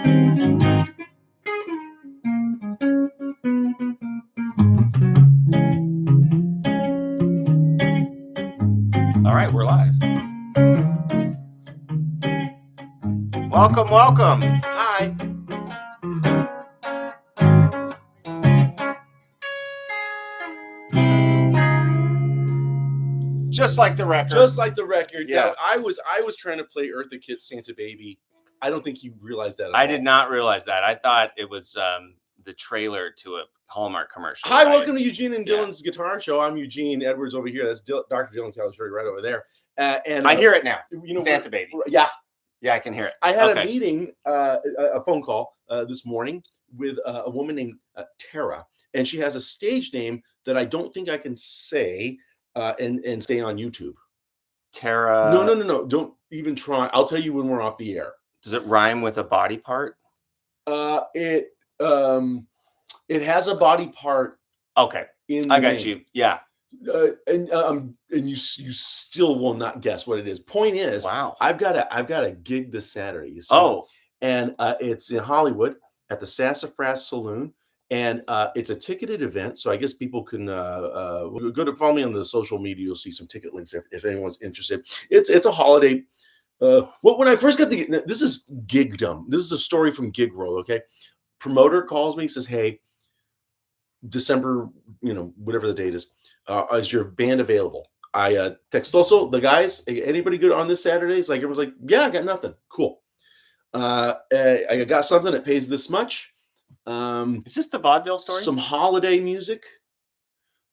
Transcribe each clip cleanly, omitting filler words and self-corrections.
All right, we're live. Welcome, welcome. Hi. Just like the record. Just like the record. Yeah. I was trying to play Eartha Kitt's Santa Baby. I don't think you realized that at all. I did not realize that. I thought it was the trailer to a Hallmark commercial. Hi, welcome to Eugene and Dylan's Guitar Show. I'm Eugene Edwards over here. That's Dr. Dylan Calistrati right over there. And I hear it now. You know, Santa Baby. Yeah. Yeah, I can hear it. I had a meeting, a phone call this morning with a woman named Tara, and she has a stage name that I don't think I can say and stay on YouTube. Tara. No. Don't even try. I'll tell you when we're off the air. Does it rhyme with a body part? It has a body part. Okay. I got you. Yeah. And you still will not guess what it is. Point is, wow, I've got a gig this Saturday. You see? Oh, and it's in Hollywood at the Sassafras Saloon, and it's a ticketed event. So I guess people can go to follow me on the social media. You'll see some ticket links if anyone's interested. It's a holiday. When I first got this is Gigdom. This is a story from Gig World. Okay, promoter calls me, says, "Hey, December, whatever the date is your band available?" I text also the guys, anybody good on this Saturday? It's like, everyone's like, yeah, I got nothing. Cool. I got something that pays this much. Is this the vaudeville story? Some holiday music.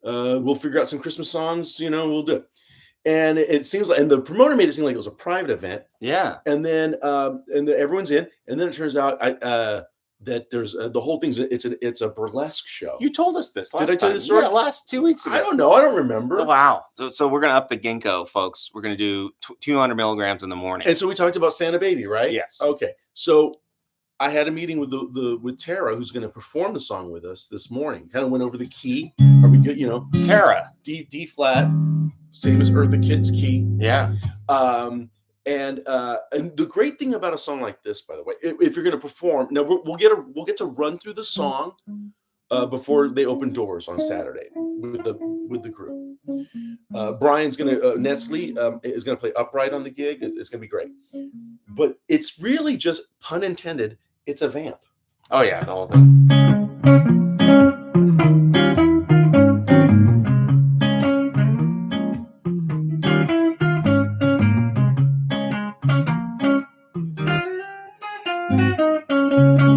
We'll figure out some Christmas songs, we'll do it. And it seems like, and the promoter made it seem like it was a private event. Yeah. And then, everyone's in, and then it turns out that there's the whole thing's it's a burlesque show. You told us this. Did I tell you the story? Yeah, last 2 weeks ago. I don't know. I don't remember. Oh, wow. So we're gonna up the ginkgo, folks. We're gonna do 200 milligrams in the morning. And so we talked about Santa Baby, right? Yes. Okay. So I had a meeting with with Tara, who's going to perform the song with us this morning. Kind of went over the key. Are we good? Tara, D flat, same as Eartha Kitt's key. Yeah. And the great thing about a song like this, by the way, if you're going to perform, now we'll get to run through the song before they open doors on Saturday with the group. Brian's going to Netsley is going to play upright on the gig. It's going to be great, but it's really just, pun intended, it's a vamp. Oh yeah, the whole thing.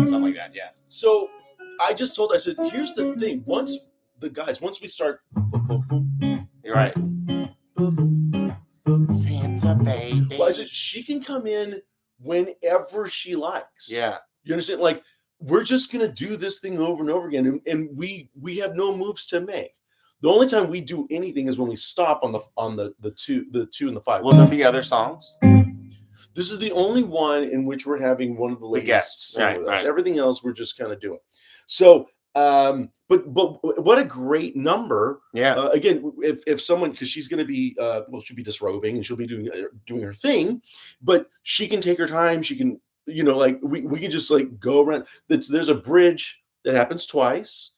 Something like that, yeah. So I said, here's the thing. Once we start, you're right. Santa Baby. Well, I said she can come in whenever she likes. Yeah. You understand? Like, we're just gonna do this thing over and over again, and we have no moves to make. The only time we do anything is when we stop on the 2 and the 5. Will there be other songs? This is the only one in which we're having one of the ladies sing with us. Right. Everything else we're just kind of doing. So, but what a great number. Yeah. Again, if someone, because she's going to be, she'll be disrobing and she'll be doing her thing, but she can take her time. She can, we can just go around. There's a bridge that happens twice.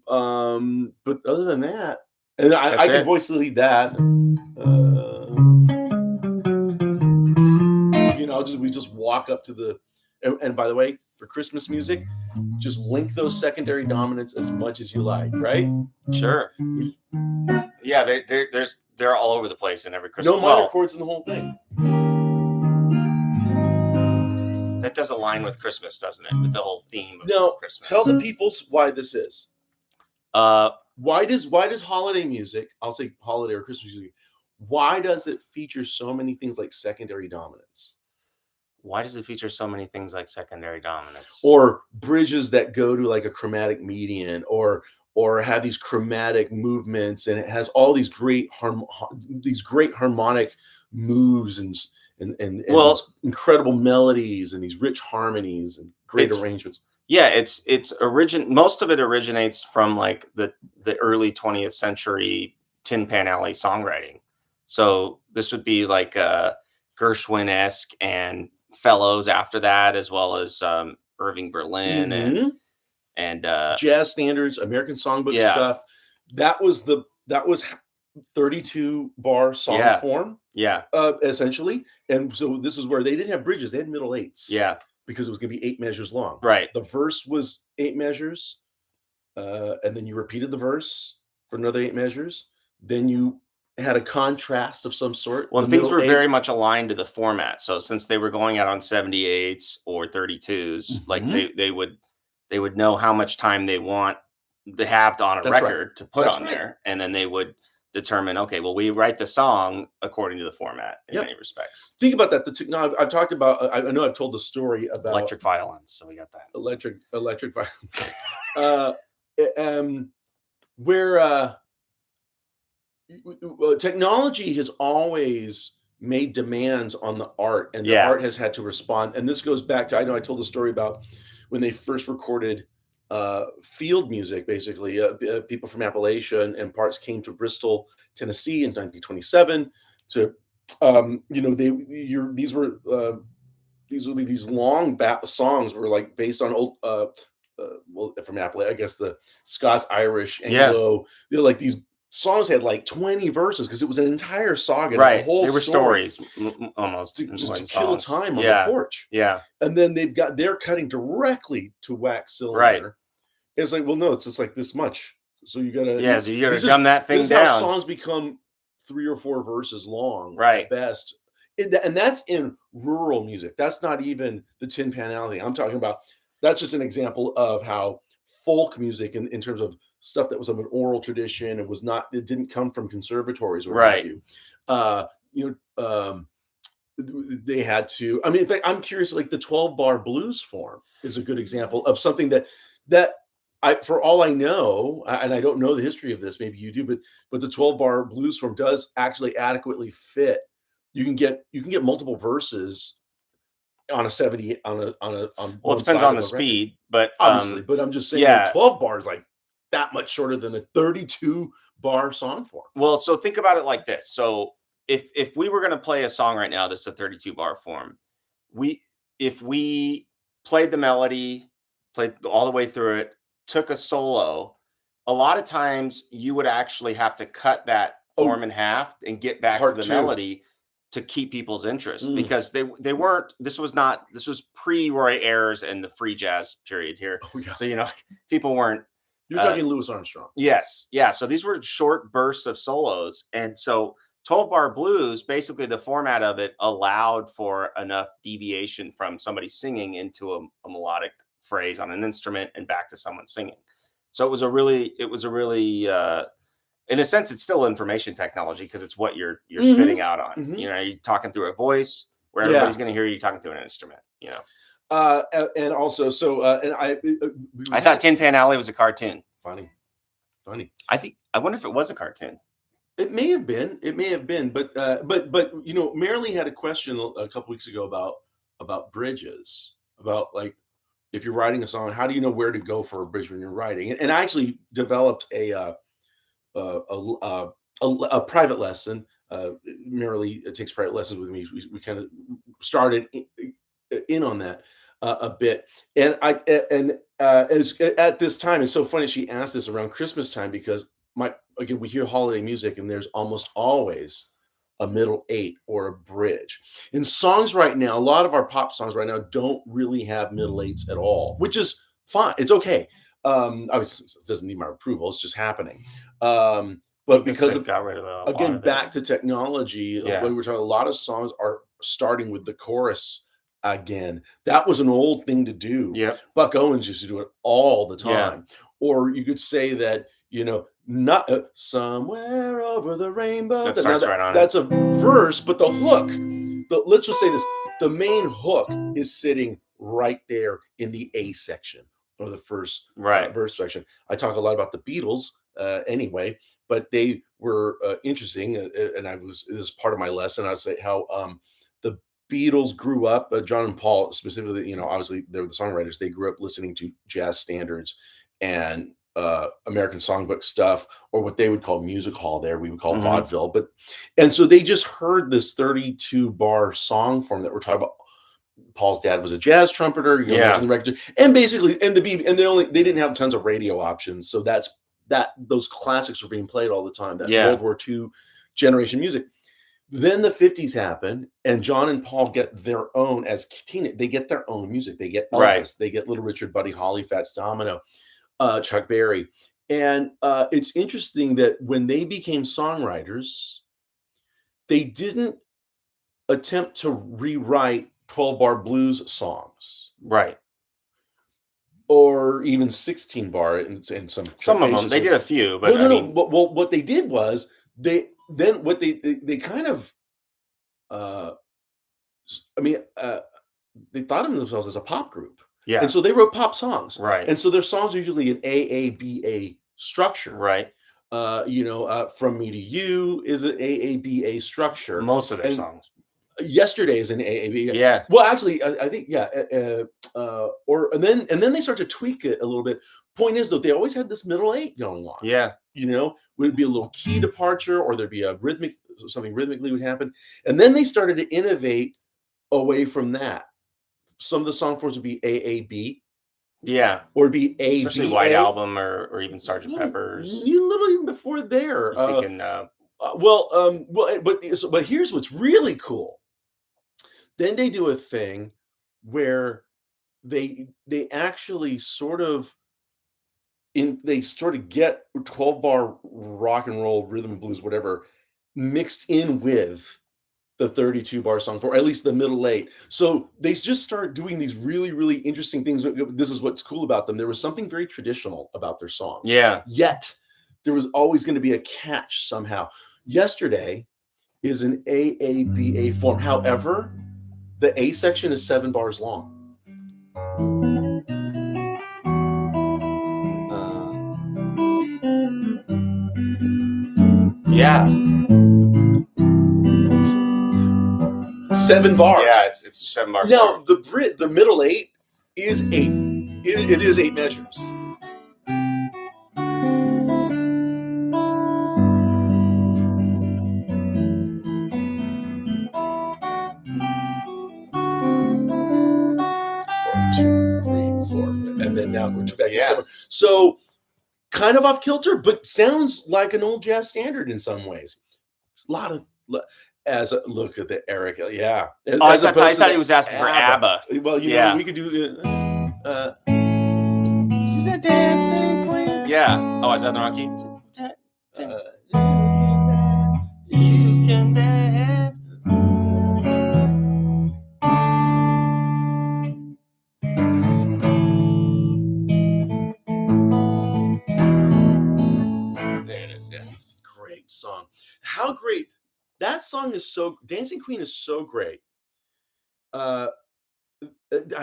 But other than that, and I can voice lead that. We just walk up to the, and by the way, for Christmas music, just link those secondary dominants as much as you like, right? Sure. Yeah, they're all over the place in every Christmas. No minor chords in the whole thing. That does align with Christmas, doesn't it? With the whole theme of Christmas. Tell the people why this is. Why does holiday music, I'll say holiday or Christmas music, why does it feature so many things like secondary dominants? Why does it feature so many things like secondary dominance? Or bridges that go to like a chromatic median, or have these chromatic movements, and it has all these great harmonic moves and these incredible melodies and these rich harmonies and great arrangements. Yeah, most of it originates from like the early 20th century Tin Pan Alley songwriting. So this would be like Gershwin-esque and Fellows after that, as well as Irving Berlin and jazz standards, American Songbook yeah, stuff. That was 32 bar song yeah, form, yeah, essentially. And so this is where they didn't have bridges; they had middle eights. yeah, Because it was going to be 8 measures long. right. The verse was 8 measures, and then you repeated the verse for another 8 measures. Then you had a contrast of some sort. Well, The things middle were 8 very much aligned to the format. So since they were going out on 78s or 32s, like Mhm. they would know how much time they want to have on a That's right. record to put That's on right. there, and then they would determine, okay, well, we write the song according to the format in Yep. many respects. Think about that. Now I've talked about. I know I've told the story about Electric violins, so we got that. electric violence. uh, where technology has always made demands on the art, and the Yeah. art has had to respond. And this goes back to, I know I told the story about when they first recorded field music. Basically, people from Appalachia and parts came to Bristol, Tennessee in 1927 to, these long songs were like based on old well, from Appalachia, I guess the Scots, Irish, Anglo. They're like these songs had like 20 verses because it was an entire saga, Right. a whole They were story stories almost. just to more kill than songs. time on Yeah. the porch. Yeah. And then they're cutting directly to wax cylinder. Right. It's like, well, no, it's just like this much. So you gotta, Yeah, so you gotta this is- dumb that thing this is how down. songs become 3 or 4 verses long, Right. at best. And that's in rural music. That's not even the Tin Pan Alley thing. I'm talking about, that's just an example of how folk music in terms of stuff that was of an oral tradition and it didn't come from conservatories or what have Right. you. They had to, I mean, in fact, I'm curious, like the 12 bar blues form is a good example of something that I, for all I know, and I don't know the history of this, maybe you do, but the 12 bar blues form does actually adequately fit. You can get multiple verses on a 70 on Well, it one depends side on of the record. speed, but Obviously, but I'm just saying, yeah. like 12 bars, like that much shorter than a 32 bar song form. Well, so think about it like this. So if we were going to play a song right now that's a 32 bar form, if we played the melody, played all the way through it, took a solo, a lot of times you would actually have to cut that form in half and get back to the melody to keep people's interest, because they weren't, this was pre Roy Ayers and the free jazz period here. Oh, yeah. So, people weren't. You're talking Louis Armstrong. Yes. Yeah. So these were short bursts of solos. And so 12 bar blues, basically the format of it allowed for enough deviation from somebody singing into a melodic phrase on an instrument and back to someone singing. So it was a really, in a sense, it's still information technology because it's what you're spitting out on. You're talking through a voice where everybody's going to hear you talking through an instrument, And also, and I thought Tin Pan Alley was a cartoon. Funny. I wonder if it was a cartoon. It may have been, but Marilee had a question a couple weeks ago about bridges, about like, if you're writing a song, how do you know where to go for a bridge when you're writing? And I actually developed a private lesson. Marilee takes private lessons with me. We kind of started in on that a bit, and as at this time, it's so funny she asked this around Christmas time, because again, we hear holiday music and there's almost always a middle 8 or a bridge in songs right now. A lot of our pop songs right now don't really have middle 8s at all, which is fine. It's okay. Obviously it doesn't need my approval. It's just happening. But because of, got rid of again, back to technology, we're talking, a lot of songs are starting with the chorus again. That was an old thing to do. Yeah. Buck Owens used to do it all the time. Yeah. Or you could say that, not somewhere over the rainbow. That's a verse, but the hook, let's just say this, the main hook is sitting right there in the A section, or the first verse section. I talk a lot about the Beatles anyway, but they were interesting, and this is part of my lesson. I say how the Beatles grew up, John and Paul specifically, obviously they're the songwriters. They grew up listening to jazz standards and American Songbook stuff, or what they would call music hall there, we would call vaudeville. And so they just heard this 32 bar song form that we're talking about. Paul's dad was a jazz trumpeter. You know, Yeah. mentioned the record, and basically, and they didn't have tons of radio options, so those classics were being played all the time. That Yeah. World War II generation music. Then the 50s happen, and John and Paul get their own they get their own music. They get Elvis, Right. they get Little Richard, Buddy Holly, Fats Domino, Chuck Berry. And it's interesting that when they became songwriters, they didn't attempt to rewrite 12-bar blues songs. Right. Or even 16-bar in some of them. They did a few, but well, what they did was they kind of they thought of themselves as a pop group. Yeah. And so they wrote pop songs. Right. And so their songs are usually an AABA structure. Right. From Me to You is an AABA structure. Most of their songs. Yesterday is an AABA. Yeah. Well, actually, I think, yeah. And then they start to tweak it a little bit. Point is, though, they always had this middle eight going on. Yeah. Would be a little key departure, or there'd be something rhythmically would happen. And then they started to innovate away from that. Some of the song forms would be AAB. Yeah. Or be ABA. Especially White Album or even Sgt. Pepper's. A little even before there. But here's what's really cool. Then they do a thing where they actually sort of get 12-bar rock and roll, rhythm and blues, whatever, mixed in with the 32-bar song, for at least the middle eight. So they just start doing these really, really interesting things. This is what's cool about them. There was something very traditional about their songs. Yeah. Yet there was always going to be a catch somehow. Yesterday is an AABA form. However, the A section is 7 bars long. Yeah. 7 bars. Yeah, it's a 7 bar. Now the middle eight is 8. It is 8 measures. And then now we're back to 7. So kind of off kilter, but sounds like an old jazz standard in some ways. A lot of look at the Eric, yeah. I thought he was asking for ABBA. Well, we could do. She's a dancing queen. Yeah. Oh, is that the Rocky? You can dance. There it is. Yeah. Great song. How great. That song is Dancing Queen is so great.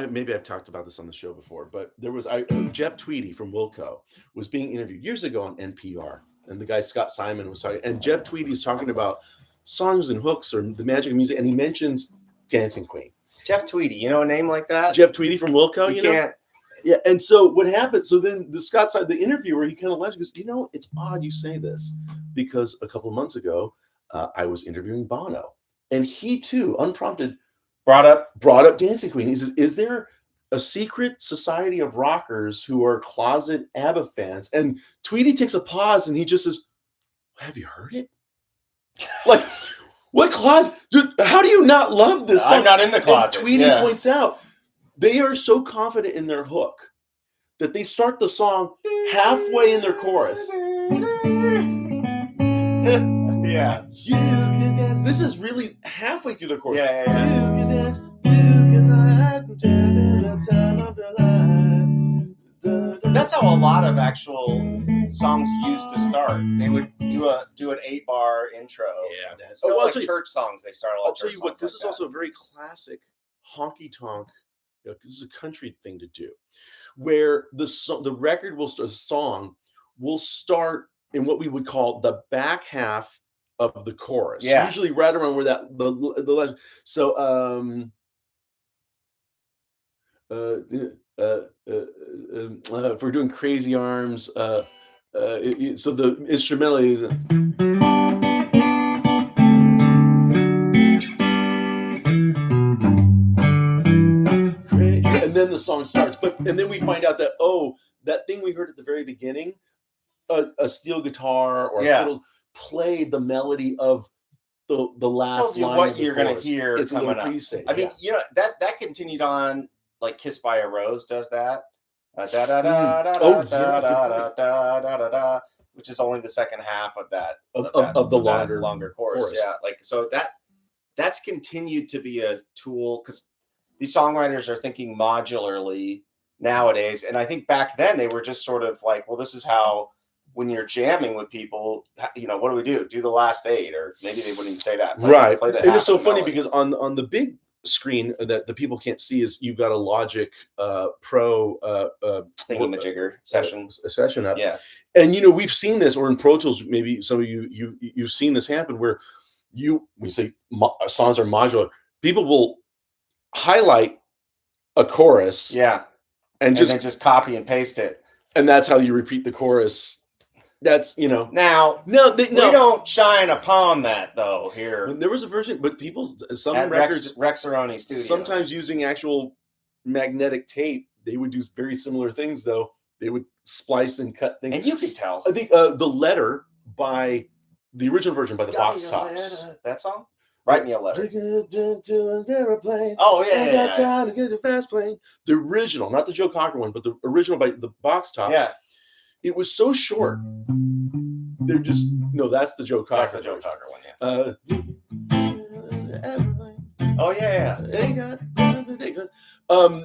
Maybe I've talked about this on the show before, but there was Jeff Tweedy from Wilco was being interviewed years ago on NPR, and the guy Scott Simon was talking, and Jeff Tweedy is talking about songs and hooks or the magic of music, and he mentions Dancing Queen. Jeff Tweedy, a name like that? Jeff Tweedy from Wilco, you can't. Yeah, and so what happened? So then the interviewer, he kind of laughs, goes, it's odd you say this, because a couple of months ago, I was interviewing Bono, and he too, unprompted, brought up Dancing Queen. He says, "Is there a secret society of rockers who are closet ABBA fans?" And Tweedy takes a pause, and he just says, "Have you heard it? Like, what closet? Dude, how do you not love this song?" I'm not in the closet. And Tweedy points out they are so confident in their hook that they start the song halfway in their chorus. Yeah. You can dance. This is really halfway through the chorus. Yeah. You can dance. You can light the time of your life. That's how a lot of actual songs used to start. They would do an 8-bar intro. Yeah. Church songs. They start a lot. I'll tell you what. This is also a very classic honky tonk. This is a country thing to do, where the song will start in what we would call the back half of the chorus. Yeah. Usually right around where the last. So if we're doing Crazy Arms, so the instrumental is. then the song starts. And then we find out that, oh, that thing we heard at the very beginning, a steel guitar or a fiddle played the melody of the last Tells you line what of the you're going to chorus. hear It's coming a little up. preset. I mean, that continued on, like Kiss by a Rose does that. Da da da da da da da da da da, which is only the second half of the longer chorus. Yeah, like so that's continued to be a tool because these songwriters are thinking modularly nowadays, and I think back then they were just sort of like, well, this is how. When you're jamming with people, what do we do? Do the last 8, or maybe they wouldn't even say that. Right. And it's so funny because on the big screen that the people can't see is you've got a Logic Pro thingamajigger session up. Yeah. And we've seen this, or in Pro Tools, maybe some of you've seen this happen where we say songs are modular. People will highlight a chorus. Yeah. And then just copy and paste it. And that's how you repeat the chorus. That's now we don't shine upon that though here. There was a version, but some at records Rexaroni Studios sometimes using actual magnetic tape. They would do very similar things though. They would splice and cut things, and you could tell. I think the Letter by the original version by the Box Tops. That song. Write me a letter. Oh yeah, got time to get a fast plane. The original, not the Joe Cocker one, but the original by the Box Tops. Yeah. It was so short. They're just that's the Joe Cocker. That's the Joe Cocker one, yeah. Oh yeah.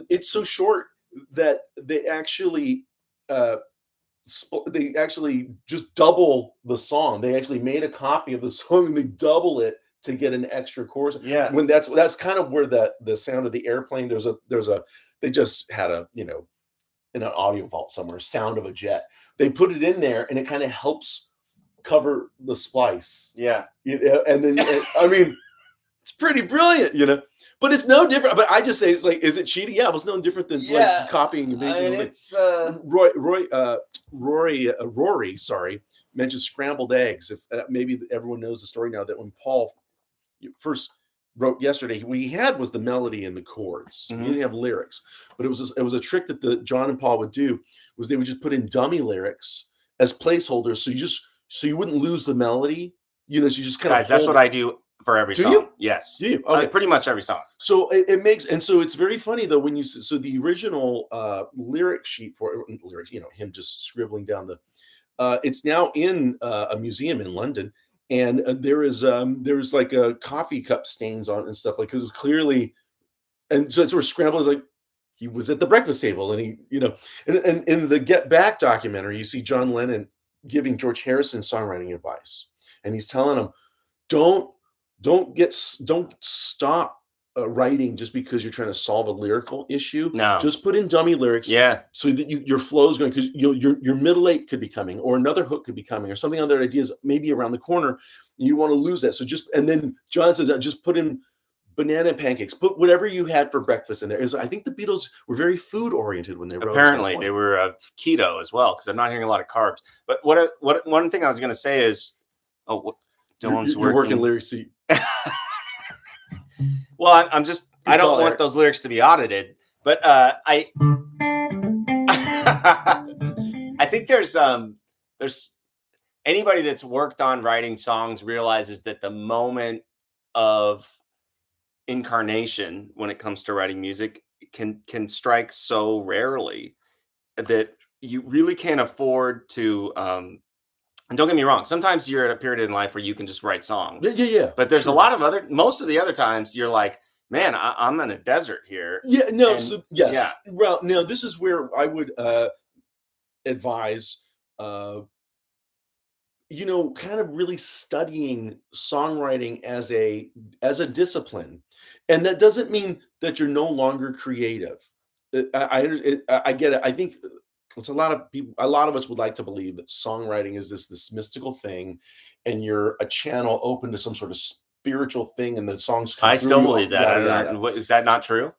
It's so short that they actually just double the song. They actually made a copy of the song and they double it to get an extra chorus. Yeah. When that's kind of where the sound of the airplane. They just had in an audio vault somewhere, sound of a jet. They put it in there and it kind of helps cover the splice. Yeah. And then I mean, it's pretty brilliant, but it's no different. But I just say it's like, is it cheating? Yeah, it was no different than like copying and pasting. I mean, it's Rory, mentioned scrambled eggs. If maybe everyone knows the story now that when Paul first wrote Yesterday, what he had was the melody and the chords. Mm-hmm. He didn't have lyrics, but it was a trick that John and Paul would do was they would just put in dummy lyrics as placeholders, so you wouldn't lose the melody. So you just kind of that's what I do for every song. You? Yes. Do you? Okay. Pretty much every song. So it makes, and so it's very funny though when the original lyric sheet for lyrics, him just scribbling down it's now in a museum in London. And there's like a coffee cup stains on it and stuff, like it was clearly, and so it's sort of scrambled. It's like he was at the breakfast table, and he, and in the Get Back documentary, you see John Lennon giving George Harrison songwriting advice, and he's telling him, don't stop writing just because you're trying to solve a lyrical issue. No, just put in dummy lyrics. Yeah, so that your flow is going, because your middle eight could be coming, or another hook could be coming, or something other ideas maybe around the corner. You want to lose that, so and then John says, just put in banana pancakes. Put whatever you had for breakfast in there. I think the Beatles were very food oriented when they wrote. Apparently, they were keto as well, because I'm not hearing a lot of carbs. But one thing I was going to say is, Dylan's working lyrics. Well, I don't want those lyrics to be audited, but I think there's anybody that's worked on writing songs realizes that the moment of incarnation when it comes to writing music can strike so rarely that you really can't afford to and don't get me wrong, sometimes you're at a period in life where you can just write songs. Yeah. But there's a lot of most of the other times you're like, man, I'm in a desert here. Yeah, no, and, so yes. Yeah. Well, now this is where I would advise kind of really studying songwriting as a discipline. And that doesn't mean that you're no longer creative. I get it. I think it's a lot of us would like to believe that songwriting is this mystical thing, and you're a channel open to some sort of spiritual thing, and the songs come I through still you. believe that. Is that not true?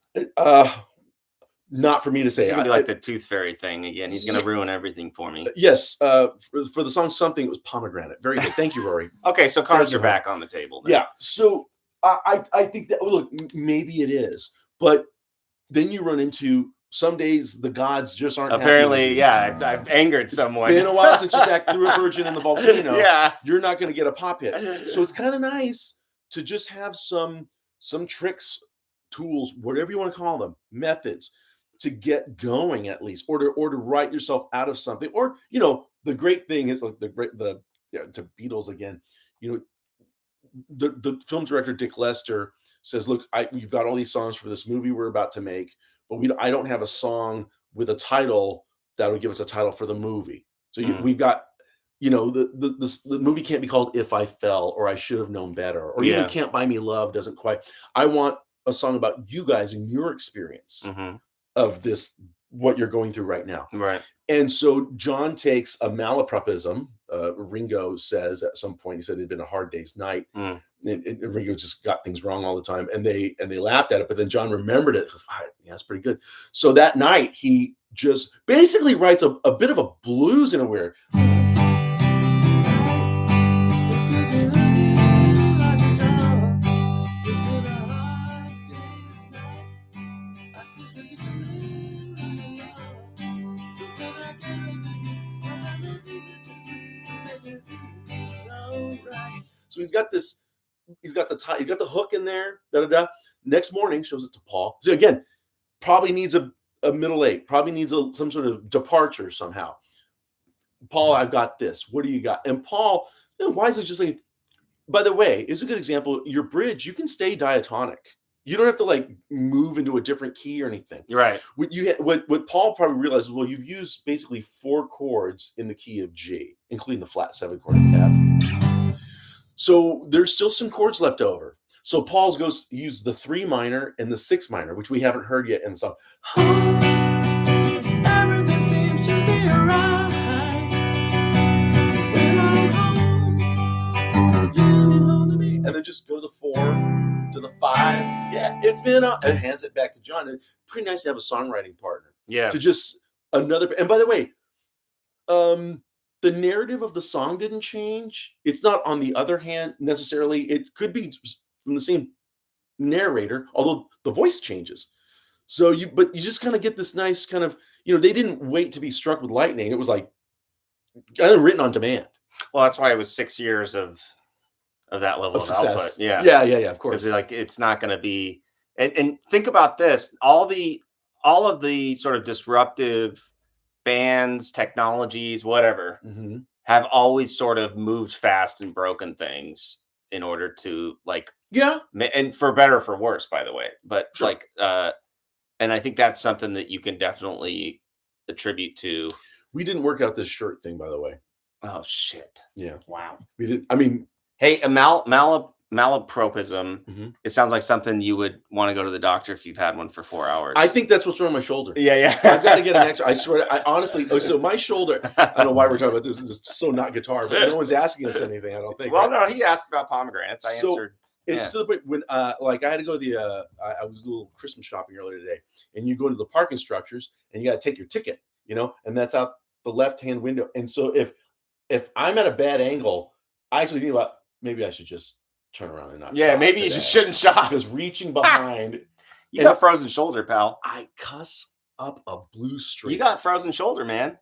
Not for me to say. It's gonna be like the tooth fairy thing again. He's gonna ruin everything for me. Yes. For the song Something, it was Pomegranate. Very good. Thank you, Rory. Okay, so cards are back on the table then. Yeah. So I think that, look, maybe it is, but then you run into some days the gods just aren't Apparently, happy with you. yeah, I've angered someone. Been a while since you threw a virgin in the volcano. Yeah. You're not going to get a pop hit. So it's kind of nice to just have some tricks, tools, whatever you want to call them, methods to get going at least, or to write yourself out of something. Or, the great thing is like to Beatles again, the film director Dick Lester says, look, we've got all these songs for this movie we're about to make, but I don't have a song with a title that would give us a title for the movie. So we've got, the movie can't be called If I Fell or I Should Have Known Better, or even Can't Buy Me Love doesn't quite. I want a song about you guys and your experience of this, what you're going through right now. Right. And so John takes a malapropism. Ringo says at some point, he said it had been a hard day's night. And Ringo just got things wrong all the time. And they laughed at it. But then John remembered it. Yeah, that's pretty good. So that night, he just basically writes a bit of a blues in a weird. So he's got the hook in there. Next morning, shows it to Paul. So again, probably needs a middle eight. Probably needs some sort of departure somehow. Paul, I've got this. What do you got? And Paul, why is it just like? By the way, is a good example. Your bridge, you can stay diatonic. You don't have to like move into a different key or anything. Right. What Paul probably realizes, well, you've used basically 4 chords in the key of G, including the flat 7 chord of F. So there's still some chords left over. So Paul use the 3 minor and the 6 minor, which we haven't heard yet in the song. Everything seems to be alright when I'm home. And then just go to the 4, to the 5. Yeah, it's been and hands it back to John. It's pretty nice to have a songwriting partner. Yeah. To just another. And by the way, the narrative of the song didn't change. It's not, on the other hand, necessarily. It could be from the same narrator, although the voice changes. So you just kind of get this nice kind of, they didn't wait to be struck with lightning. It was like kind of written on demand. Well, that's why it was 6 years of that level of success. Output. Yeah. Yeah, of course. Because like it's not going to be, and think about this, all of the sort of disruptive bands, technologies, whatever, have always sort of moved fast and broken things in order to and for better or for worse, by the way. But sure. And I think that's something that you can definitely attribute to. We didn't work out this shirt thing, by the way. Oh shit. Yeah. Wow. We didn't. I mean, hey, a malapropism. It sounds like something you would want to go to the doctor if you've had one for 4 hours. I think that's what's wrong with my shoulder. Yeah. I've got to get an X-ray. I swear. I honestly. So my shoulder. I don't know why we're talking about this. This is so not guitar, but no one's asking us anything. I don't think. Well, right? No, he asked about pomegranates. I answered. It's to the point when, I had to go to the. I was a little Christmas shopping earlier today, and you go to the parking structures, and you got to take your ticket, and that's out the left-hand window. And so if I'm at a bad angle, I actually think about maybe I should just turn around and not. Yeah, maybe you just shouldn't shop because reaching behind. You got frozen shoulder, pal. I cuss up a blue streak. You got frozen shoulder, man.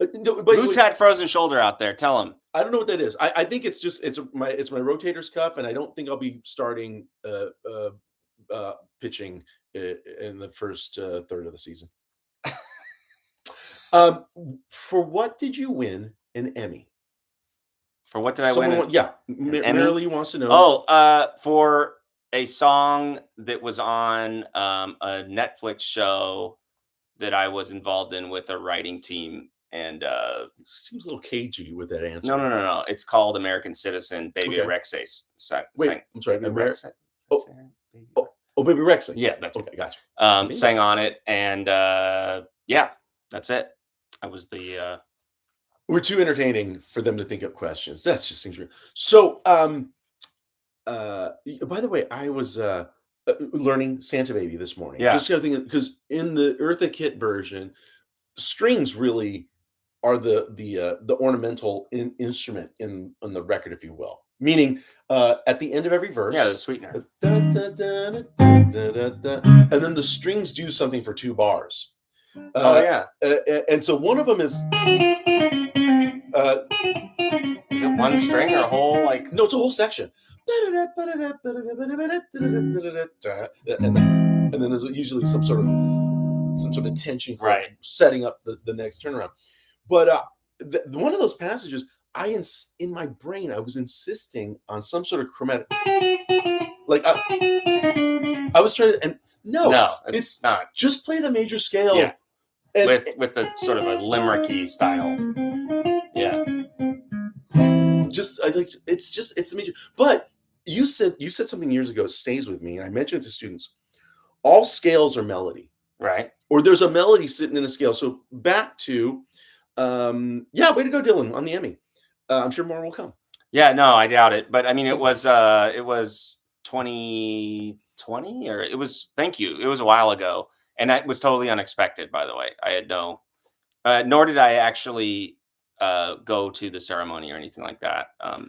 Who's had frozen shoulder out there? Tell him. I don't know what that is. I think it's my rotator's cuff, and I don't think I'll be starting pitching in the first third of the season. For what did you win an Emmy? For what did I win? Yeah, Marilee wants to know. Oh, for a song that was on a Netflix show that I was involved in with a writing team. And seems a little cagey with that answer. No. It's called American Citizen. Baby Rexay. Wait, I'm sorry. Baby Rexay. Baby Rexay. Yeah, that's okay. Gotcha. Sang on it, and yeah, that's it. I was the. We're too entertaining for them to think up questions. That just seems real. So, by the way, I was learning Santa Baby this morning. Yeah. Just thinking, because in the Eartha Kitt version, strings really are the ornamental instrument in the record, if you will. meaning at the end of every verse. Yeah, the sweetener. And then the strings do something for 2 bars. Oh yeah. And so one of them is Is it one string or a whole like? no, it's a whole section. And then there's usually some sort of tension chord Right. setting up the next turnaround. But one of those passages, in my brain, I was insisting on some sort of chromatic. Like I was trying to, and No, it's not. Just play the major scale. Yeah. And, with the sort of a limericky style. Yeah. It's the major. But you said something years ago, stays with me. And I mentioned it to students. All scales are melody. Right. Or there's a melody sitting in a scale. So back to, way to go, Dylan, on the Emmy. I'm sure more will come. Yeah, no, I doubt it. But I mean, it was 2020 or it was. Thank you. It was a while ago, and that was totally unexpected. By the way, I had nor did I actually go to the ceremony or anything like that. Oh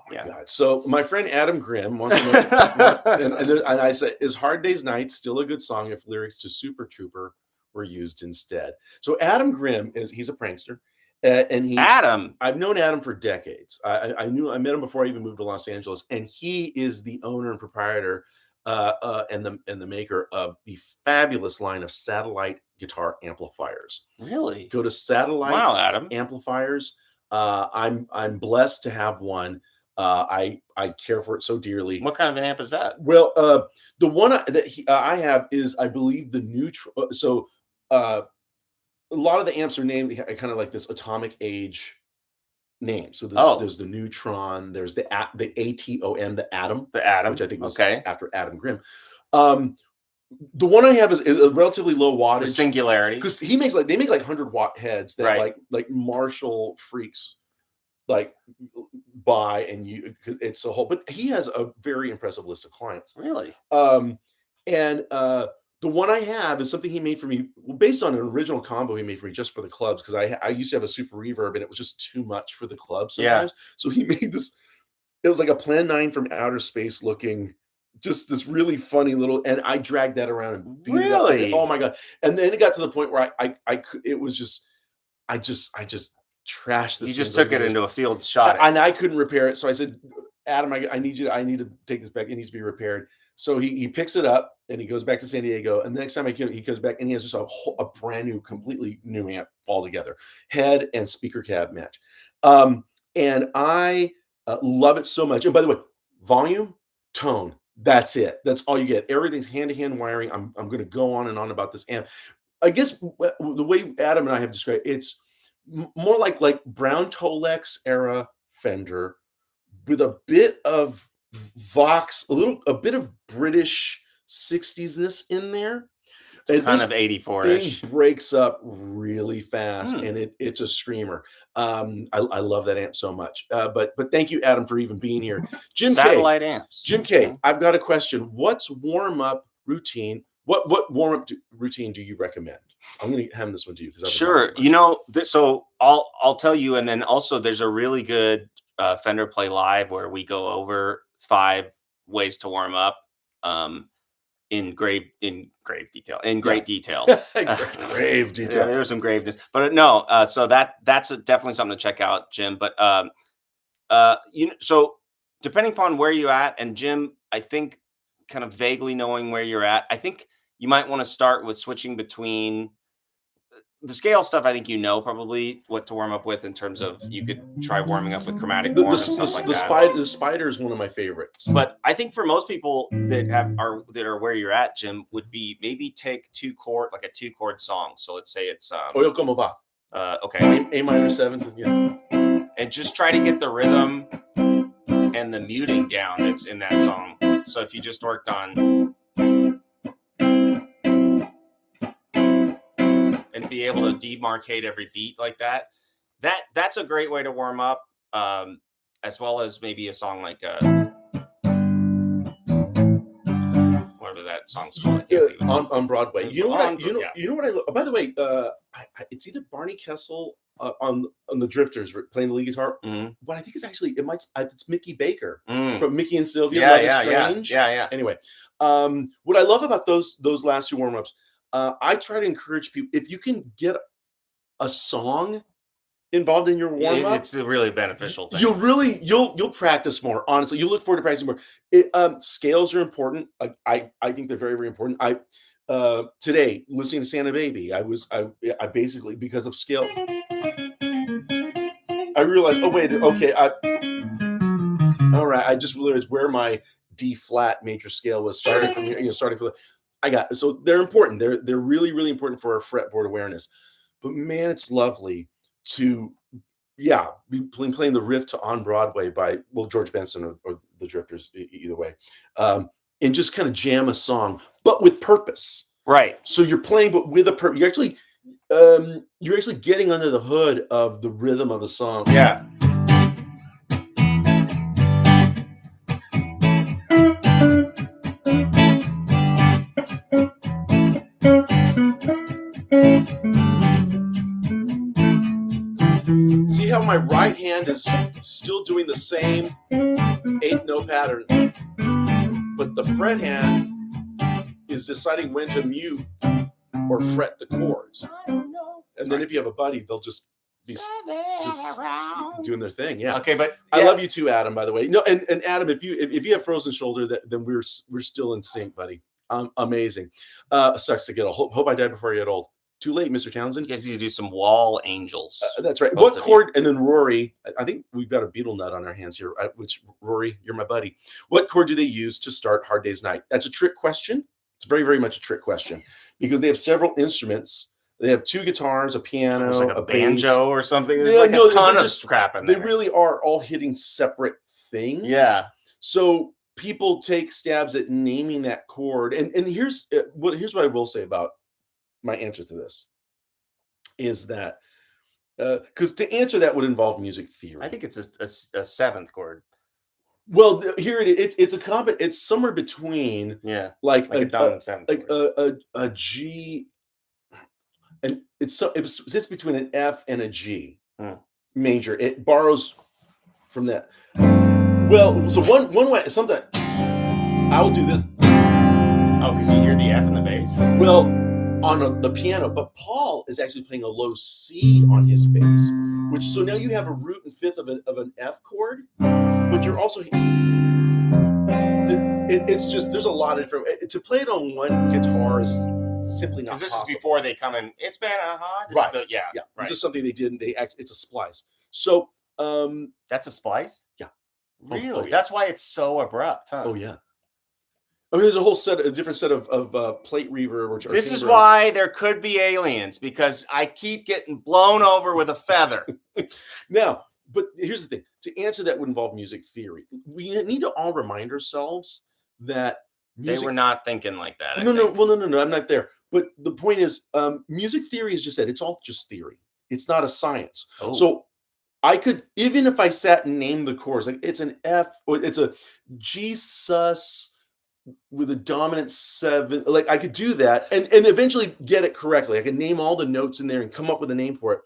my God! So my friend Adam Grimm wants to know, and I said, "Is Hard Day's Night still a good song if lyrics to Super Trooper were used instead?" So Adam Grimm he's a prankster, and I've known Adam for decades. I met him before I even moved to Los Angeles, and he is the owner and proprietor and the maker of the fabulous line of satellite guitar amplifiers. Really? Go to Satellite Adam. Amplifiers. I'm blessed to have one. I care for it so dearly. What kind of an amp is that? Well, the one I have is, I believe, the neutral. So a lot of the amps are named kind of like this atomic age name. So there's the Neutron, there's the ATOM, the Atom, which I think was after Adam Grimm. The one I have is a relatively low wattage. The Singularity, because they make like 100-watt heads that like Marshall freaks like buy, and it's a whole. But he has a very impressive list of clients. Really, and the one I have is something he made for me, based on an original combo he made for me just for the clubs, because I used to have a super reverb and it was just too much for the clubs sometimes. Yeah. So he made this. It was like a Plan 9 from outer space looking. Just this really funny little, and I dragged that around and beat it up. Oh my God. And then it got to the point where I just trashed this. You just took it into a field shot. And I couldn't repair it. So I said, Adam, I need to take this back. It needs to be repaired. So he picks it up and he goes back to San Diego. And the next time he comes back and he has just a brand new, completely new amp altogether. Head and speaker cab match. And I love it so much. And by the way, volume, tone, that's it. That's all you get. Everything's hand-to-hand wiring. I'm going to go on and on about this amp. I guess the way Adam and I have described it, it's more like Brown Tolex era Fender with a bit of Vox, a bit of British 60s-ness in there. It's kind of 84-ish. Thing breaks up really fast, and it's a screamer. I love that amp so much. But thank you, Adam, for even being here. Satellite amps. Jim K, I've got a question. What's warm-up routine? What warm-up routine do you recommend? I'm going to hand this one to you. Sure. So I'll tell you, and then also there's a really good Fender Play Live where we go over 5 ways to warm up. In great detail. Great detail. Grave detail. There's some graveness, but no. So that's definitely something to check out, Jim. But so depending upon where you're at, and Jim, I think kind of vaguely knowing where you're at, I think you might want to start with switching between the scale stuff. I think probably what to warm up with in terms of you could try warming up with chromatic warm and stuff like that. The Spider is one of my favorites. But I think for most people that are where you're at, Jim, would be maybe take a 2-chord song. So let's say it's Oye Como Va. Okay. A minor 7th, yeah. And just try to get the rhythm and the muting down that's in that song. So if you just worked on and be able to demarcate every beat like that's a great way to warm up, as well as maybe a song like whatever that song's called. On Broadway. You know what I love? By the way, it's either Barney Kessel on the Drifters playing the lead guitar. Mhm. What I think is actually it's Mickey Baker Mm. from Mickey and Sylvia. Yeah, Love is yeah, yeah, Strange. yeah. Anyway, what I love about those last two warm ups, I try to encourage people, if you can get a song involved in your warm up, It's a really beneficial thing. you'll practice more. Honestly, you look forward to practicing more. Scales are important. I think they're very, very important. Today, listening to Santa Baby, I basically, because of scale, I realized, oh wait, okay, all right, I just realized where my D flat major scale was starting from here. Starting from so they're important. They're really, really important for our fretboard awareness. But man, it's lovely to be playing the riff to On Broadway by George Benson or the Drifters, either way, and just kind of jam a song, but with purpose. Right. So you're playing, but with a purpose. You're actually getting under the hood of the rhythm of a song. Yeah. See how my right hand is still doing the same eighth note pattern, but the fret hand is deciding when to mute or fret the chords. And then if you have a buddy, they'll just be just doing their thing. Yeah. Okay, but I love you too, Adam. By the way, no, and Adam, if you have frozen shoulder, then we're still in sync, buddy. Amazing. Sucks to get old. Hope I die before I get old. Too late, Mr. Townsend. You guys need to do some wall angels. That's right. What chord? And then Rory, I think we've got a beetle nut on our hands here. Which Rory, you're my buddy. What chord do they use to start Hard Day's Night? That's a trick question. It's very, very much a trick question because they have several instruments. They have two guitars, a piano, like a banjo bass, or something. There's like a ton of scrap in there. They really are all hitting separate things. Yeah. So people take stabs at naming that chord. And here's what I will say about my answer to this is that because to answer that would involve music theory. I think it's a seventh chord. Well, here it's a it's somewhere between like a dominant seventh, like a G, and it sits between an F and a G major. It borrows from that. Well, so one way sometimes I will do this. Oh, because you hear the F in the bass. Well, on the piano, but Paul is actually playing a low C on his bass, which so now you have a root and fifth of an F chord, but you're also it's just there's a lot of different to play it on one guitar is simply not possible. This is before they come in. It's been hard. Right. Yeah. Right. This is something they did. It's a splice. So that's a splice. Yeah. Really? Oh, yeah. That's why it's so abrupt, huh? Oh yeah. I mean, there's a different set of plate reverb. This is why there could be aliens, because I keep getting blown over with a feather. Now, but here's the thing. To answer that would involve music theory. We need to all remind ourselves that they were not thinking like that. No. I'm not there. But the point is, music theory is just that. It's all just theory. It's not a science. Oh. So I could, even if I sat and named the chords, like it's an F, or it's a G sus with a dominant seven, like I could do that and eventually get it correctly. I could name all the notes in there and come up with a name for it.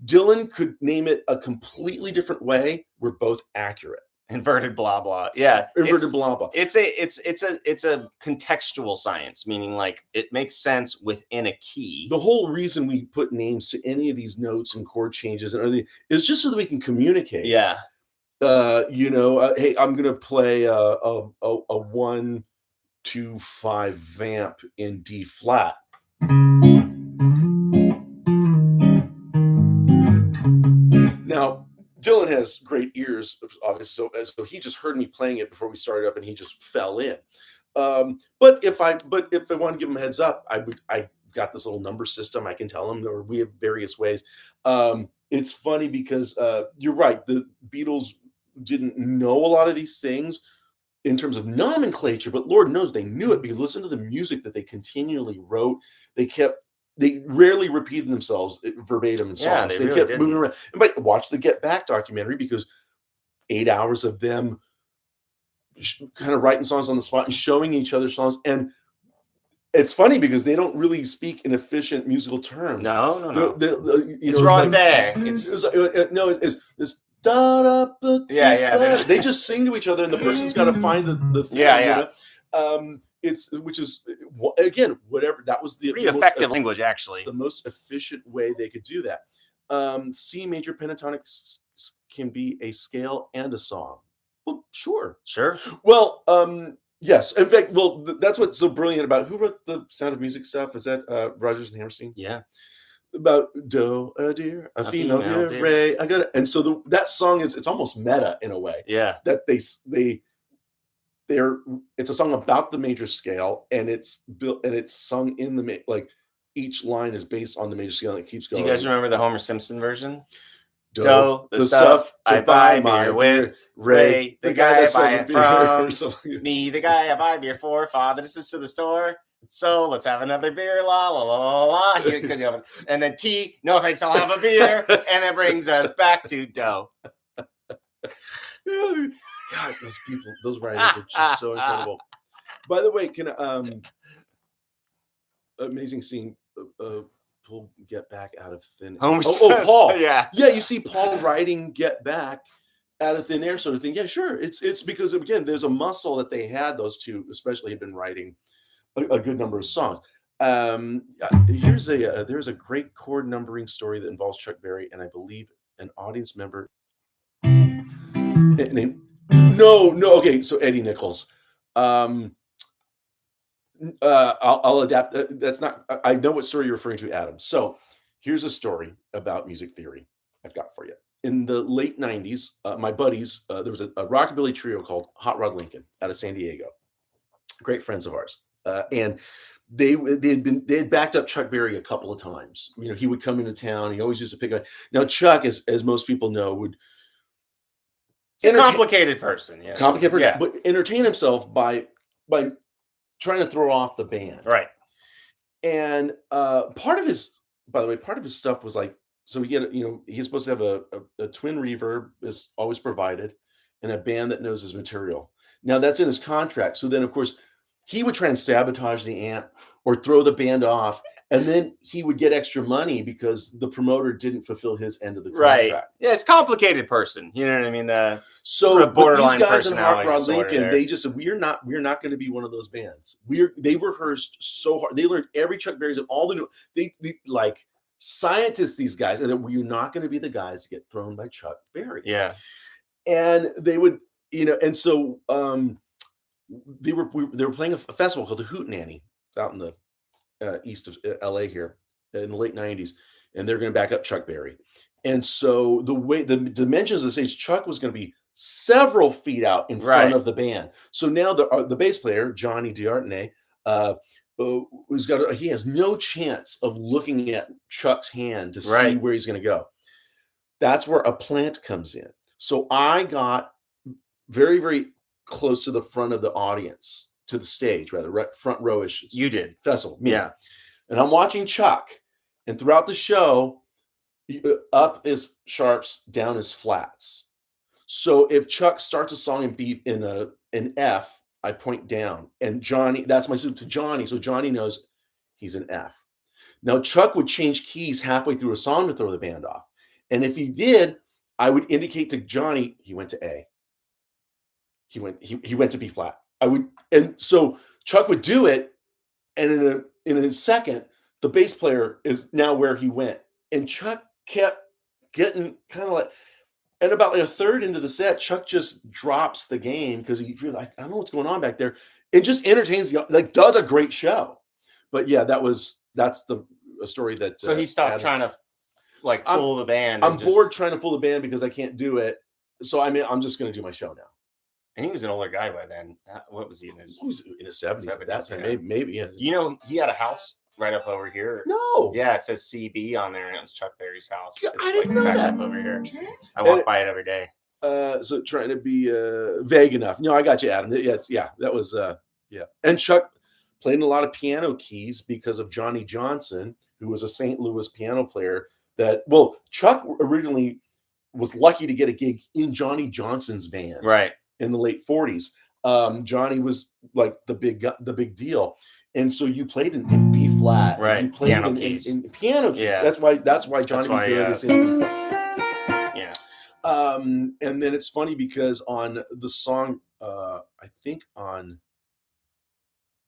Dylan could name it a completely different way. We're both accurate. Inverted blah blah. Yeah. Inverted blah blah. It's a contextual science, meaning like it makes sense within a key. The whole reason we put names to any of these notes and chord changes and everything is just so that we can communicate. Yeah. Hey, I'm gonna play a 1, 2, 5 vamp in D flat. Now, Dylan has great ears, obviously, so he just heard me playing it before we started up, and he just fell in. But if I want to give him a heads up, I got this little number system. I can tell him, or we have various ways. It's funny because you're right. The Beatles didn't know a lot of these things in terms of nomenclature, but Lord knows they knew it because listen to the music that they continually wrote. They rarely repeated themselves verbatim in songs. Yeah, they really kept didn't. moving around. But watch the Get Back documentary because 8 hours of them kind of writing songs on the spot and showing each other songs. And it's funny because they don't really speak in efficient musical terms. No, no, no. It's right there. It's da da ba, Yeah. they just sing to each other, and the person's got to find the thing. Yeah. It's which is again whatever that was the Pretty effective language, actually. The most efficient way they could do that. C major pentatonic can be a scale and a song. Well, sure. Well, yes. In fact, well, that's what's so brilliant about who wrote the Sound of Music stuff. Is that Rodgers and Hammerstein? Yeah. About do a dear, a female dear, Ray. I got it. And so that song it's almost meta in a way. Yeah. That it's a song about the major scale, and it's built and it's sung in the like each line is based on the major scale, and it keeps going. Do you guys remember the Homer Simpson version? The stuff to buy my beer, Ray, the guy I buy it from, me, the guy I buy beer for, father, this is to the store, so let's have another beer, la la la la la. And then T, no thanks, I'll have a beer, and that brings us back to dough. God, those people, those writers are just so incredible. By the way, can amazing scene. Pull Get Back out of thin air. Paul. Yeah, you see Paul writing Get Back out of thin air sort of thing. Yeah, sure. It's because again, there's a muscle that they had, those two especially had been writing a good number of songs. There's a great chord numbering story that involves Chuck Berry and I believe an audience member named okay, so Eddie Nichols. I'll adapt. That's not. I know what story you're referring to, Adam. So here's a story about music theory I've got for you. In the late '90s, my buddies, there was a rockabilly trio called Hot Rod Lincoln out of San Diego. Great friends of ours, and they had backed up Chuck Berry a couple of times. You know, he would come into town. He always used to pick up. Now Chuck, as most people know, would. It's a complicated person, but entertain himself by trying to throw off the band, right? And part of his stuff was like, so he's supposed to have a twin reverb is always provided, and a band that knows his material. Now that's in his contract. So then, of course, he would try and sabotage the amp or throw the band off. And then he would get extra money because the promoter didn't fulfill his end of the contract. Right. Yeah, it's a complicated person. You know what I mean? So a borderline these guys in personality Hot Rod disorder Lincoln, there. they just said, we're not going to be one of those bands. They rehearsed so hard. They learned every Chuck Berry's and all the new, they like scientists, these guys, and that we're not going to be the guys to get thrown by Chuck Berry. Yeah. And they would, and so they were playing a festival called the Hootenanny out in the east of LA here in the late '90s, and they're going to back up Chuck Berry. And so the dimensions of the stage, Chuck was going to be several feet out in front of the band. So now the bass player Johnny D'Artney, he has no chance of looking at Chuck's hand to see where he's going to go. That's where a plant comes in. So I got very, very close to the front of the audience, to the stage, rather, front rowish. You did. Festival. Me. Yeah. And I'm watching Chuck, and throughout the show, up is sharps, down is flats. So if Chuck starts a song in B in an F, I point down, and Johnny, that's my suit to Johnny, so Johnny knows he's an F. Now Chuck would change keys halfway through a song to throw the band off, and if he did, I would indicate to Johnny he went to A. He went to B flat. And so Chuck would do it, and in a second, the bass player is now where he went, and Chuck kept getting kind of like. And about like a third into the set, Chuck just drops the game because he feels like, I don't know what's going on back there. It just entertains does a great show. But yeah, that's a story that. So he stopped trying to fool the band. I'm bored trying to fool the band because I can't do it. So I'm just going to do my show now. And he was an older guy by then. What was he in his? He was in his 70s at that time. Maybe. Yeah. You know, he had a house right up over here. No. Yeah, it says CB on there, and it was Chuck Berry's house. Yeah, I didn't know that. Up over here. I walk by it every day. So trying to be vague enough. No, I got you, Adam. That was yeah. And Chuck played a lot of piano keys because of Johnny Johnson, who was a St. Louis piano player. Chuck originally was lucky to get a gig in Johnny Johnson's band, right, in the late 40s. Johnny was like the big deal. And so you played in B flat, and you Right. played Piano in keys. piano keys. Yeah. That's why Johnny B. Good is in B flat. Yeah. And then it's funny because on the song, I think on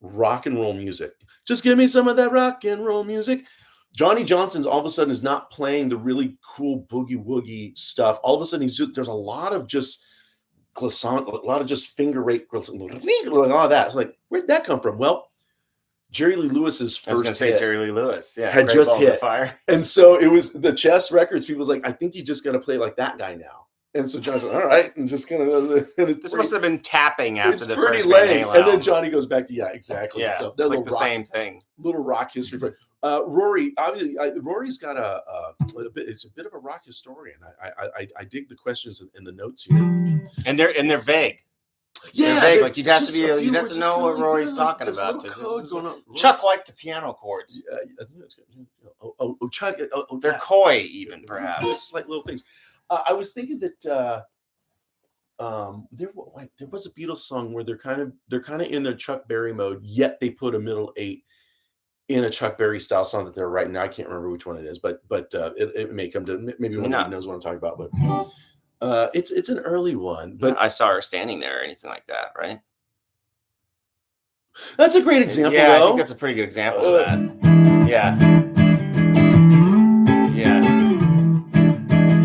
Rock and Roll Music, just give me some of that rock and roll music. Johnny Johnson's all of a sudden is not playing the really cool boogie woogie stuff. All of a sudden, there's a lot of just glissant, a lot of just finger rate, all of that. It's like, where'd that come from? Well, Jerry Lee Lewis's I was going first to say hit Jerry Lee Lewis. Yeah. had Great just Balls of hit. Fire. And so it was the Chess Records. People was like, I think you just got to play like that guy now. And so Johnny's like, all right, and just kind of. This must have been tapping after the pretty first Van lame. Halen And then album. Johnny goes back to exactly. Yeah, So it's like the same thing. Little rock history. Rory, obviously, Rory's got a bit. It's a bit of a rock historian. I dig the questions in the notes here, and they're vague. Yeah, they're vague. Like you'd have to know what Rory's talking about. Chuck liked the piano chords. Chuck. They're coy, even perhaps. It's like little things. I was thinking that there was a Beatles song where they're kind of in their Chuck Berry mode, yet they put a middle eight in a Chuck Berry style song that they're writing. I can't remember which one it is, but it may come to maybe one knows what I'm talking about. But it's an early one. But I saw her standing there or anything like that, right? That's a great example. Yeah, though. I think that's a pretty good example of that. Yeah.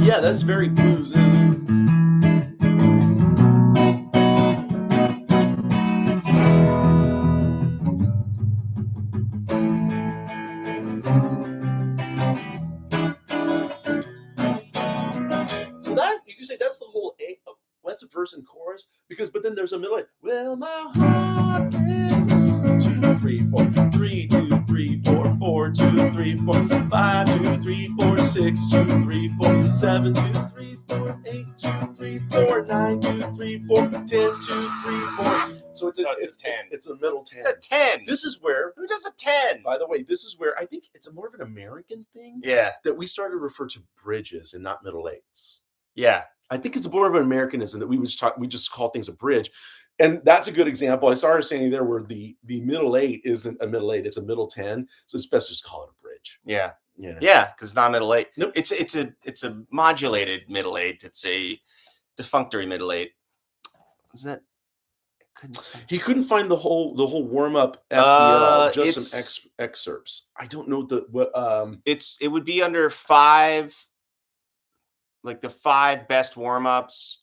Yeah, that's very blues. So that you can say that's the whole eight. That's a verse and chorus but then there's a middle. Well, my heart. 2, 3, 4, 3, 2, 3, 4, 4, 2, 3, 4, 5, 2, 3, 4, 6, 2, 3, 4, 7, 2, 3, 4, 8, 2, 3, 4, 9, 2, 3, 4, 10, 2, 3, 4. So it's a 10. It's a middle 10. It's a 10. This is where who does a 10? By the way, this is where I think it's more of an American thing. Yeah. That we started to refer to bridges and not middle eights. Yeah. I think it's more of an Americanism that we just call things a bridge. And that's a good example. I saw her standing there where the middle eight isn't a middle eight, it's a middle 10. So it's best to just call it a bridge. Yeah. You know? Yeah, because it's not middle eight. Nope. It's a modulated middle eight. It's a defunctory middle eight. Is that? He couldn't find the whole warm up FPL, just some excerpts. I don't know it would be under 5, like the 5 best warm ups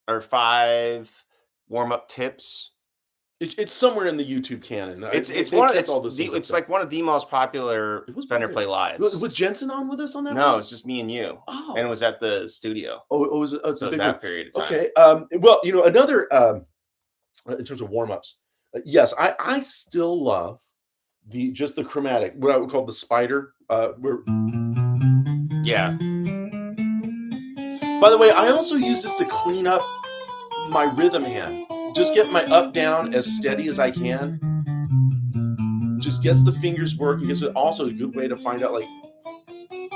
or 5 warm up tips. It's somewhere in the YouTube canon. It's like one of the most popular Fender Play Lives. Was Jensen on with us on that? No, one? It's just me and you. Oh, and it was at the studio. Oh, it was that period of time. Okay. Well, another in terms of warm ups, yes, I still love the chromatic, what I would call the spider. Yeah. By the way, I also use this to clean up my rhythm hand. Just get my up down as steady as I can. Just gets the fingers working. It's also a good way to find out, like,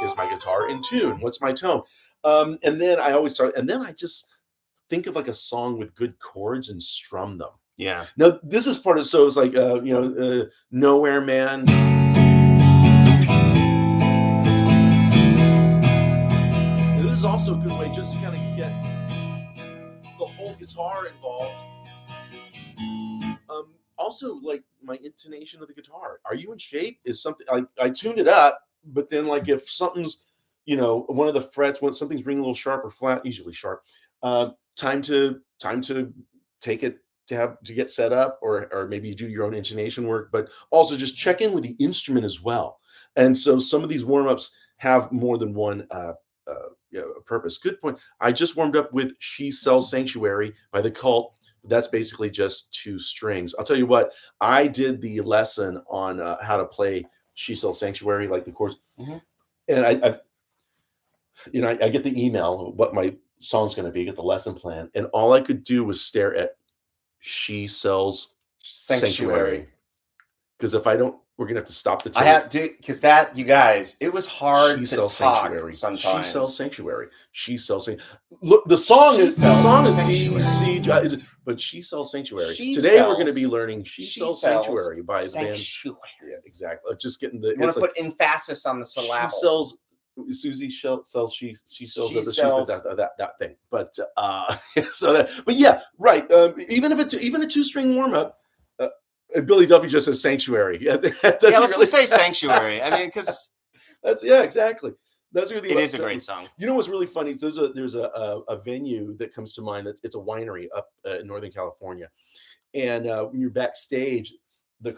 is my guitar in tune? What's my tone? And then I always start, and then I just think of like a song with good chords and strum them. Yeah. Now this is part of, so it's like Nowhere Man. And this is also a good way just to kind of get the whole guitar involved. Also, like my intonation of the guitar. Are you in shape? Is something I tuned it up, but then like if something's, one of the frets, when something's ringing a little sharp or flat, usually sharp, time to take it to get set up, or maybe you do your own intonation work, but also just check in with the instrument as well. And so some of these warm-ups have more than one purpose. Good point. I just warmed up with She Sells Sanctuary by The Cult. That's basically just 2 strings. I'll tell you what, I did the lesson on how to play She Sells Sanctuary, like the chords. Mm-hmm. And I get the email, what my song's going to be, get the lesson plan. And all I could do was stare at She Sells Sanctuary. Because if I don't, we're going to have to stop the tape. I have to, because that, you guys, it was hard to talk Sanctuary. Sometimes. She Sells Sanctuary. She Sells Sanctuary. Look, the song is D, C, but She Sells Sanctuary. She Today we're going to sells- be learning She Sells Sanctuary by the band. Yeah, exactly. Just getting the. You want to put emphasis on the syllable. She sells. Susie sells. She sells. That thing. But so that. But yeah, right. Even a 2-string warm up. And Billy Duffy just says Sanctuary. Yeah, let's just say Sanctuary. I mean, because exactly. That's really it is a great song. You know what's really funny? There's a venue that comes to mind. It's a winery up in Northern California, and when you're backstage, the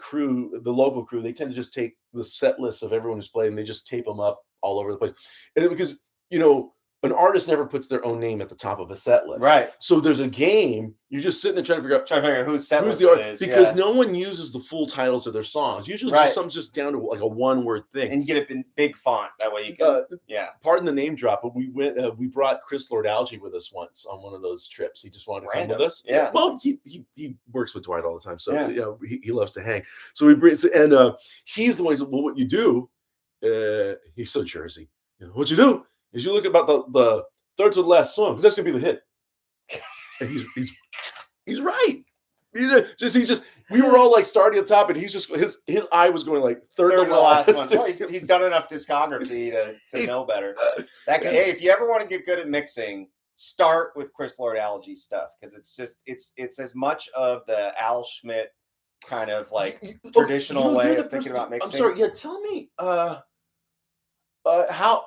local crew, they tend to just take the set lists of everyone who's playing. They just tape them up all over the place, and because an artist never puts their own name at the top of a set list. Right. So there's a game. You're just sitting there trying to figure out whose set list the it is. Because no one uses the full titles of their songs. Usually something's just down to like a one-word thing. And you get it in big font. That way you can, Pardon the name drop, but we brought Chris Lord-Alge with us once on one of those trips. He just wanted to come with us. Yeah. Well, he works with Dwight all the time. So he loves to hang. So we bring, and he's the one who said, well, what you do, he's so Jersey. What you do is you look about the third to the last song, because that's gonna be the hit. And he's right. We were all like starting at the top, and he's just his eye was going like third to the last one. Well, he's done enough discography to know better. Hey, if you ever want to get good at mixing, start with Chris Lord-Alge stuff, because it's as much of the Al Schmidt kind of like traditional way of thinking about mixing. I'm sorry. Yeah, tell me. How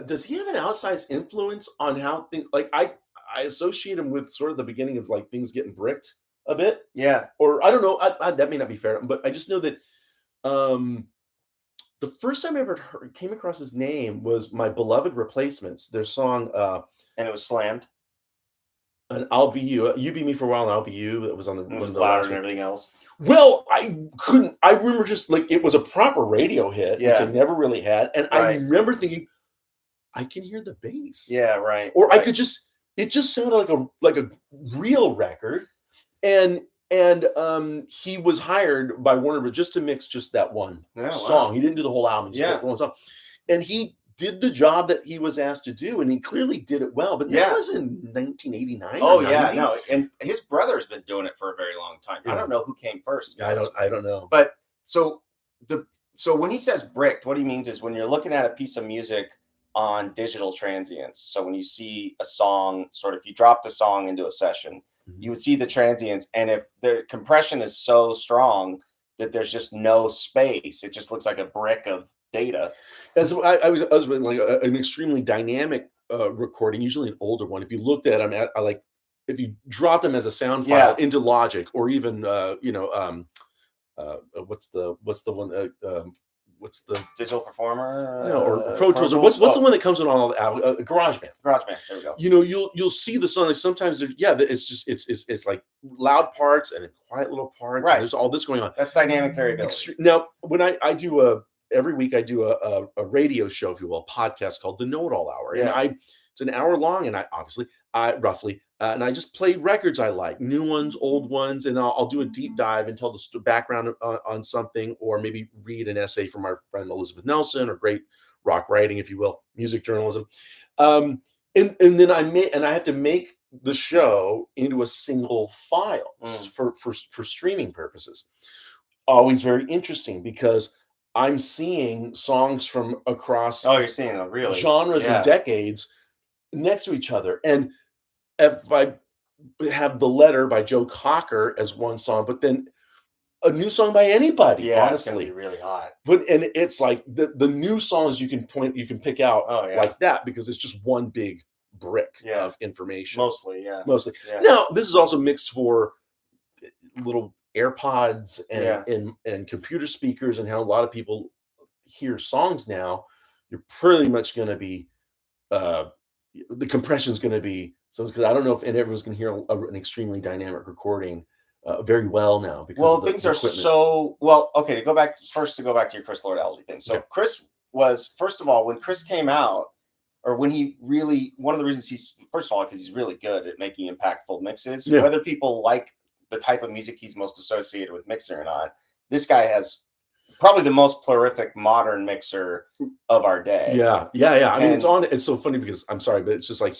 does he have an outsized influence on how things like I associate him with sort of the beginning of like things getting bricked a bit. Yeah. Or I don't know. That may not be fair, but I just know that the first time I ever came across his name was My Beloved Replacements, their song. And it was slammed. And I'll Be You. You Be Me for a While and I'll Be You. That was on the It was louder than everything else. Well, I remember just like it was a proper radio hit, which I never really had. And I remember thinking, I can hear the bass. Yeah, right. Or I could it just sounded like a real record. And he was hired by Warner Bros. Just to mix just that one song. Wow. He didn't do the whole album, just one song. And he did the job that he was asked to do, and he clearly did it well. But that was in 1989. Oh yeah, no, and his brother's been doing it for a very long time. Yeah. I don't know who came first. I don't know. But so when he says bricked, what he means is when you're looking at a piece of music on digital transients. So when you see a song, sort of, if you dropped a song into a session, you would see the transients, and if the compression is so strong that there's just no space, it just looks like a brick of data. And so I was like an extremely dynamic recording, usually an older one. If you looked at them, if you dropped them as a sound file into Logic, or even what's the one what's the Digital Performer? No, or Pro Tools, or what's the one that comes in all the GarageBand? GarageBand. There we go. You'll see the song. Like sometimes it's just it's like loud parts and then quiet little parts. Right. And there's all this going on. That's dynamic variability. Now, when I do every week I do a radio show, if you will, a podcast called The Know-It-All Hour, and it's an hour long, and I roughly and I just play records I like, new ones, old ones, and I'll do a deep dive and tell the background on something, or maybe read an essay from our friend Elizabeth Nelson, or great rock writing, if you will, music journalism. And then I have to make the show into a single file for streaming purposes. Always very interesting, because I'm seeing songs from across you're seeing really genres and decades next to each other. And if I have The Letter by Joe Cocker as one song, but then a new song by anybody, honestly, it's gonna be really hot. And it's like the new songs you can pick out like that, because it's just one big brick of information. Mostly. Now, this is also mixed for little AirPods and computer speakers, and how a lot of people hear songs now. You're pretty much going to be the compression is going to be so, because I don't know if everyone's going to hear an extremely dynamic recording very well now. Because things are so well. Okay, to go back to your Chris Lord-Alge thing. So Chris was, first of all, when Chris came out, or when he really, one of the reasons he's, first of all, because he's really good at making impactful mixes. Whether people like the type of music he's most associated with mixing or not, this guy has probably the most prolific modern mixer of our day. Yeah. I mean, it's so funny, because I'm sorry, but it's just like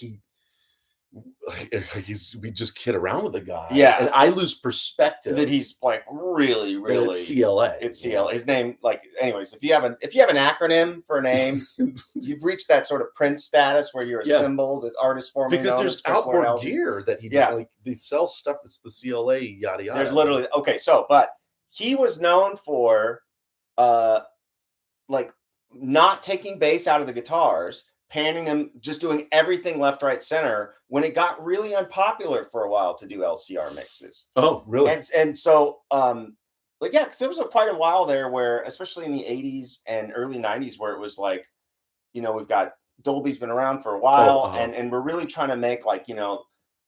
it's like we just kid around with the guy, Yeah. and I lose perspective that he's like really, that really. it's CLA. It's CLA. His name, like, anyways, if you have an acronym for a name, you've reached that sort of Prince status where you're a Yeah. symbol, the artist formerly Because known there's as Chris outboard Lord-Elgin. gear that he Yeah. just, like, they sell stuff. It's the CLA yada yada. There's literally okay. So, but he was known for like not taking bass out of the guitars, panning them, just doing everything left, right, center. When it got really unpopular for a while to do LCR mixes. Oh, really? And so like, yeah, because there was quite a while there where, especially in the 80s and early 90s, where it was like, we've got Dolby's been around for a while, and we're really trying to make, like,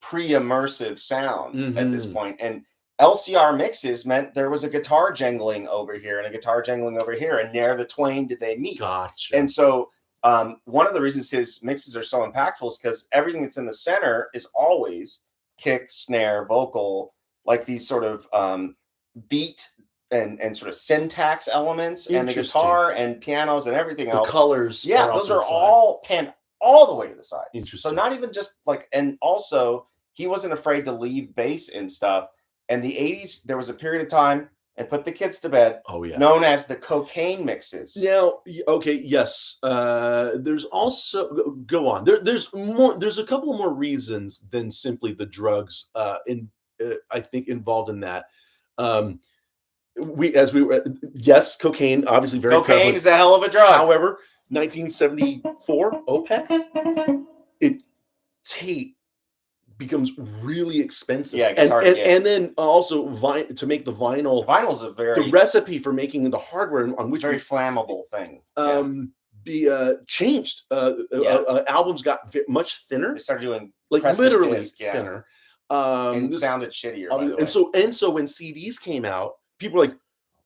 pre-immersive sound at this point. And LCR mixes meant there was a guitar jangling over here and a guitar jangling over here, and ne'er the twain did they meet. Gotcha. And so one of the reasons his mixes are so impactful is because everything that's in the center is always kick, snare, vocal, like these sort of beat and sort of syntax elements, and the guitar and pianos and everything else. The colors. Yeah, those are all panned all the way to the sides. Interesting. So not even just like, and also he wasn't afraid to leave bass in stuff. And the 80s, there was a period of time, and put the kids to bed. Oh, yeah. Known as the cocaine mixes. Now, okay, yes. There's also go on. There's more. There's a couple more reasons than simply the drugs. I think involved in that. Yes, cocaine obviously very cocaine prevalent. Is a hell of a drug. However, 1974 OPEC, tape becomes really expensive. Yeah, it gets hard to get. And then also to make the vinyl. Vinyl's the recipe for making the hardware on which very flammable thing. Changed. Albums got much thinner. They started doing like literally thinner. And sounded shittier. By the way. And so when CDs came out, people were like,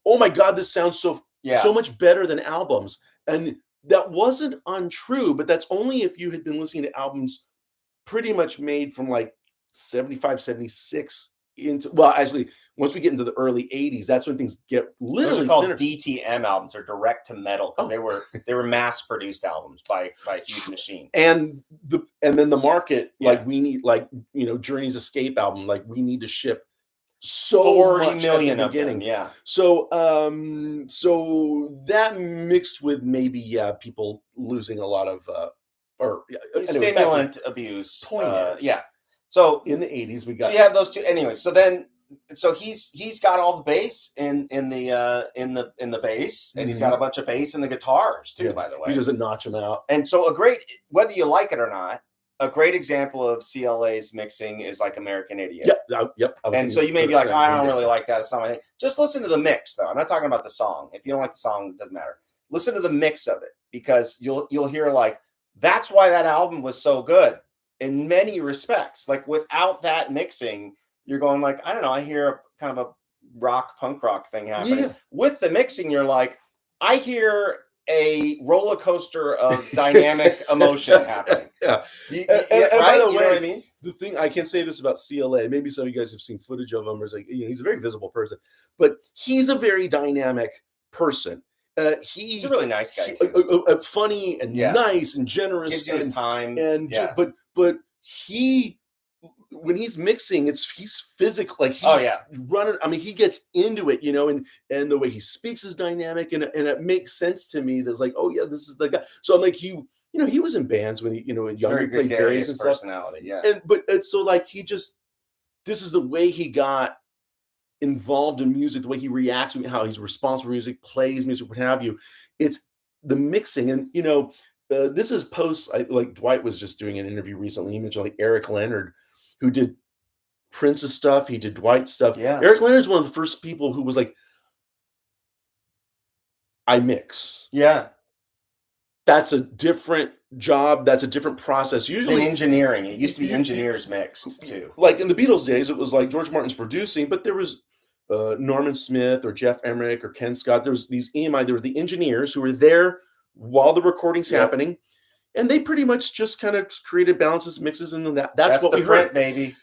"Oh my God, this sounds so much better than albums." And that wasn't untrue, but that's only if you had been listening to albums pretty much made from like 75, 76 into, well, actually, once we get into the early 80s, that's when things get literally Those are called thinner. DTM albums, or direct to metal, because they were mass produced albums by a huge machine. And then the market, like, we need, like, Journey's Escape album, like, we need to ship so 40 much million at the beginning. Of them, So that mixed with maybe people losing a lot of stimulant abuse. Point So in the 80s we got. So you have those two. Anyway, so he's got all the bass in the bass, and he's got a bunch of bass in the guitars too. By the way, he doesn't notch them out. And so whether you like it or not, a great example of CLA's mixing is like American Idiot. Yep. And so you may be like, I don't really like that. It's not my thing. Just listen to the mix, though. I'm not talking about the song. If you don't like the song, it doesn't matter. Listen to the mix of it, because you'll hear, like, that's why that album was so good in many respects. Like, without that mixing, you're going like, I don't know, I hear a kind of a punk rock thing happening. Yeah. With the mixing, you're like, I hear a roller coaster of dynamic emotion happening. Yeah. Right? By the way, you know what I mean? The thing, I can say this about CLA, maybe some of you guys have seen footage of him, or like, he's a very visible person, but he's a very dynamic person. He's a really nice guy, funny and nice and generous. Gives you his time. But he, when he's mixing, he's physical, like he's running. I mean, he gets into it, and the way he speaks is dynamic, and it makes sense to me. That's like, oh yeah, this is the guy. So I'm like, he was in bands when he, younger, he played bass and stuff. Personality, yeah. So like, this is the way he got involved in music, the way he reacts, how he's responsible for music, plays music, what have you. It's the mixing. And this is like Dwight was just doing an interview recently. He mentioned like Eric Leonard, who did Prince's stuff, he did Dwight's stuff. Yeah. Eric Leonard's one of the first people who was like, I mix. Yeah. That's a different job. That's a different process. Usually in engineering, it used to be engineers mixed too. Like in the Beatles days, it was like George Martin's producing, but there was Norman Smith or Jeff Emmerich or Ken Scott. There was these EMI. There were the engineers who were there while the recording's happening, and they pretty much just kind of created balances, mixes, and that's what we heard, baby.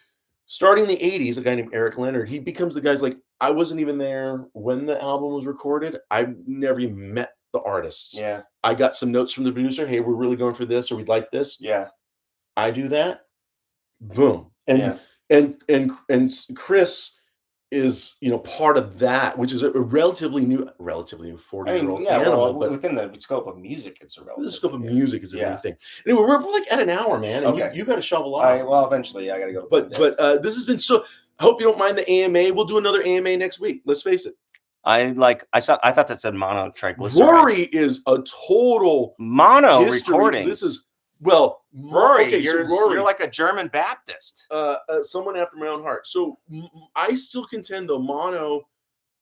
Starting in the 80s, a guy named Eric Leonard, he becomes the guy's like, I wasn't even there when the album was recorded. I never even met the artists. Yeah. I got some notes from the producer. Hey, we're really going for this, or we'd like this. Yeah. I do that. boom. And Yeah. and Chris is, part of that, which is a relatively new I 40-year mean, old yeah, animal, well, but within the scope of music, it's a the scope relatively of new. music is a new Yeah. thing. Anyway, we're like at an hour, man, and Okay. you got to shovel off. Well, eventually, I got to go to But bed. this has been so. I hope you don't mind the AMA. We'll do another AMA next week. Let's face it. I thought that said monotriglycerides. Rory is a total Mono history. recording. This is Rory. Okay, so Rory, you're like a German Baptist. someone after my own heart. So I still contend, though, mono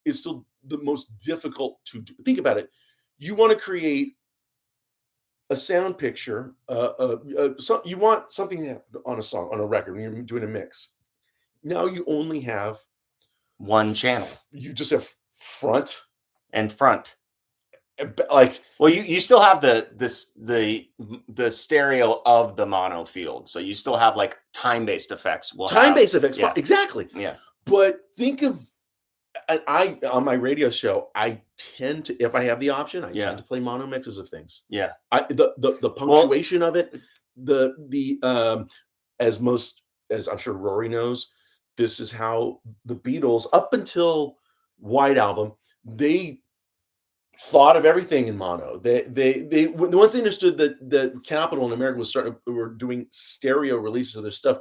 is still the most difficult to do. Think about it. You want to create a sound picture. You want something on a song, on a record, when you're doing a mix. Now you only have One channel. You just have front and front. Like, well, you still have the stereo of the mono field, so you still have like time-based effects. Time-based effects, yeah. Exactly. Yeah. But think of, I on my radio show, I tend to, if I have the option, I tend to play mono mixes of things. Yeah. The punctuation of it, as I'm sure Rory knows, this is how the Beatles, up until White Album, they thought of everything in mono. Once they understood that Capitol in America were doing stereo releases of their stuff,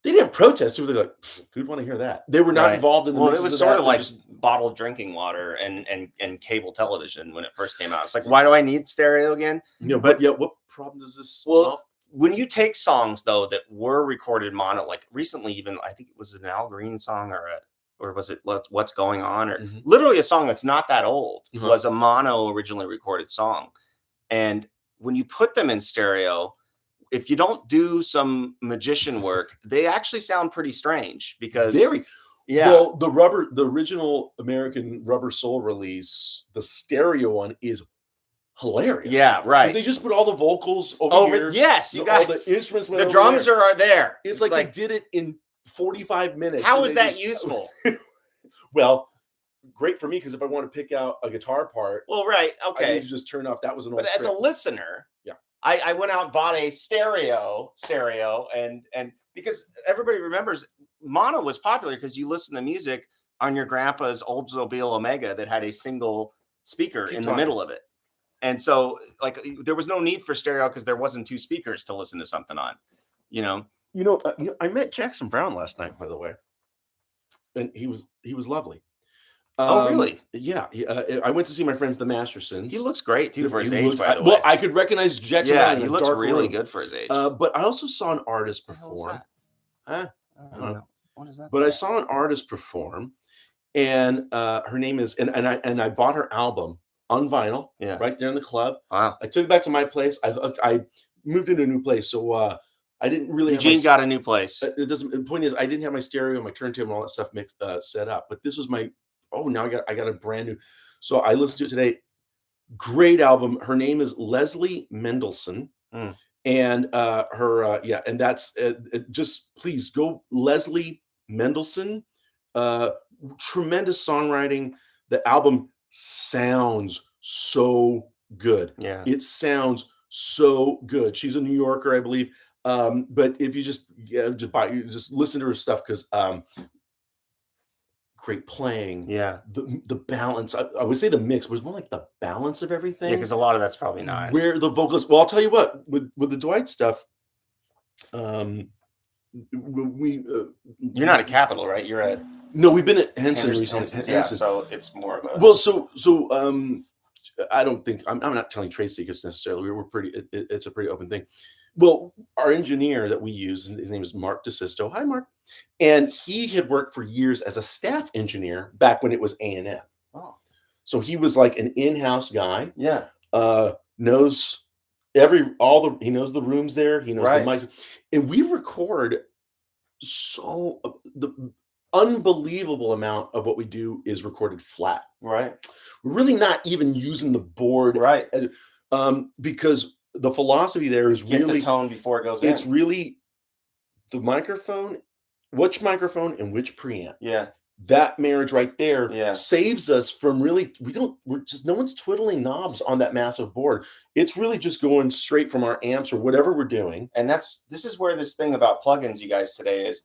they didn't protest. They were like, who'd want to hear that? They were not involved in the mixes. It was sort of like bottled drinking water and cable television when it first came out. It's like, why do I need stereo again? But what problem does this solve? When you take songs, though, that were recorded mono, like recently, even I think it was an Al Green song or was it What's Going On? Or literally a song that's not that old was a mono originally recorded song. And when you put them in stereo, if you don't do some magician work, they actually sound pretty strange because well, the original American Rubber Soul release, the stereo one is hilarious. Yeah, right. They just put all the vocals over here. Yes, you got all the instruments. The drums are there. It's like they did it in 45 minutes. How is that useful? Well, great for me, because if I want to pick out a guitar part, right, okay, I need to just turn off. That was an old. But as a listener, I went out and bought a stereo, and because everybody remembers mono was popular because you listen to music on your grandpa's Oldsmobile Omega that had a single speaker in the middle of it. And so, like, there was no need for stereo because there wasn't two speakers to listen to something on, I met Jackson Browne last night, by the way, and he was lovely. Oh, really? Yeah. I went to see my friends, the Mastersons. He looks great too for his age, by the way. Well, I could recognize Jackson. Yeah, he looks really good for his age. But I also saw an artist perform. I don't know. What is that? But I saw an artist perform, and her name is, and I bought her album on vinyl, right there in the club. Wow. I took it back to my place. I moved into a new place, so I didn't really. Eugene got a new place. The point is, I didn't have my stereo, my turntable, and all that stuff set up. But this was my. Oh, now I got a brand new. So I listened to it today. Great album. Her name is Leslie Mendelson, and and that's just please go Leslie Mendelson. Tremendous songwriting. The album sounds so good. Yeah, it sounds so good. She's a New Yorker, I believe. But if you just listen to her stuff, because great playing. Yeah, the balance. I would say the mix was more like the balance of everything. Yeah, because a lot of that's probably not where the vocals. Well, I'll tell you what. With the Dwight stuff, you're not at Capitol, right? You're at we've been at Henson recently. Yeah, so it's more of a I don't think I'm not telling trade secrets necessarily. We're pretty. It's a pretty open thing. Well, our engineer that we use, his name is Mark DeSisto. Hi, Mark. And he had worked for years as a staff engineer back when it was A&M. Oh. So he was like an in-house guy. Yeah. Knows he knows the rooms there. He knows the mics. And we record the unbelievable amount of what we do is recorded flat. Right. We're really not even using the board. Right. Because the philosophy there is really the tone before it goes in. It's really the microphone, which microphone and which preamp. Yeah. that marriage right there Yeah. saves us from really we're just no one's twiddling knobs on that massive board. It's really just going straight from our amps or whatever we're doing. And this is where this thing about plugins, you guys, today is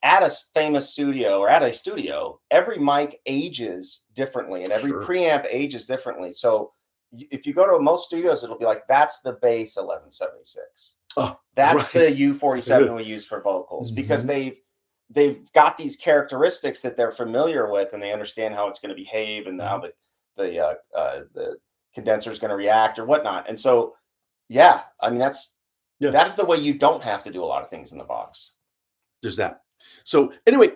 at a famous studio or at a studio, every mic ages differently and every Sure. preamp ages differently. So if you go to most studios, it'll be like, that's the bass 1176. Oh, That's right. the U47 we use for vocals, because Mhm. they've got these characteristics that they're familiar with, and they understand how it's going to behave and how the condenser is going to react or whatnot. And so, yeah, I mean, Yeah. that's the way you don't have to do a lot of things in the box. There's that. So anyway,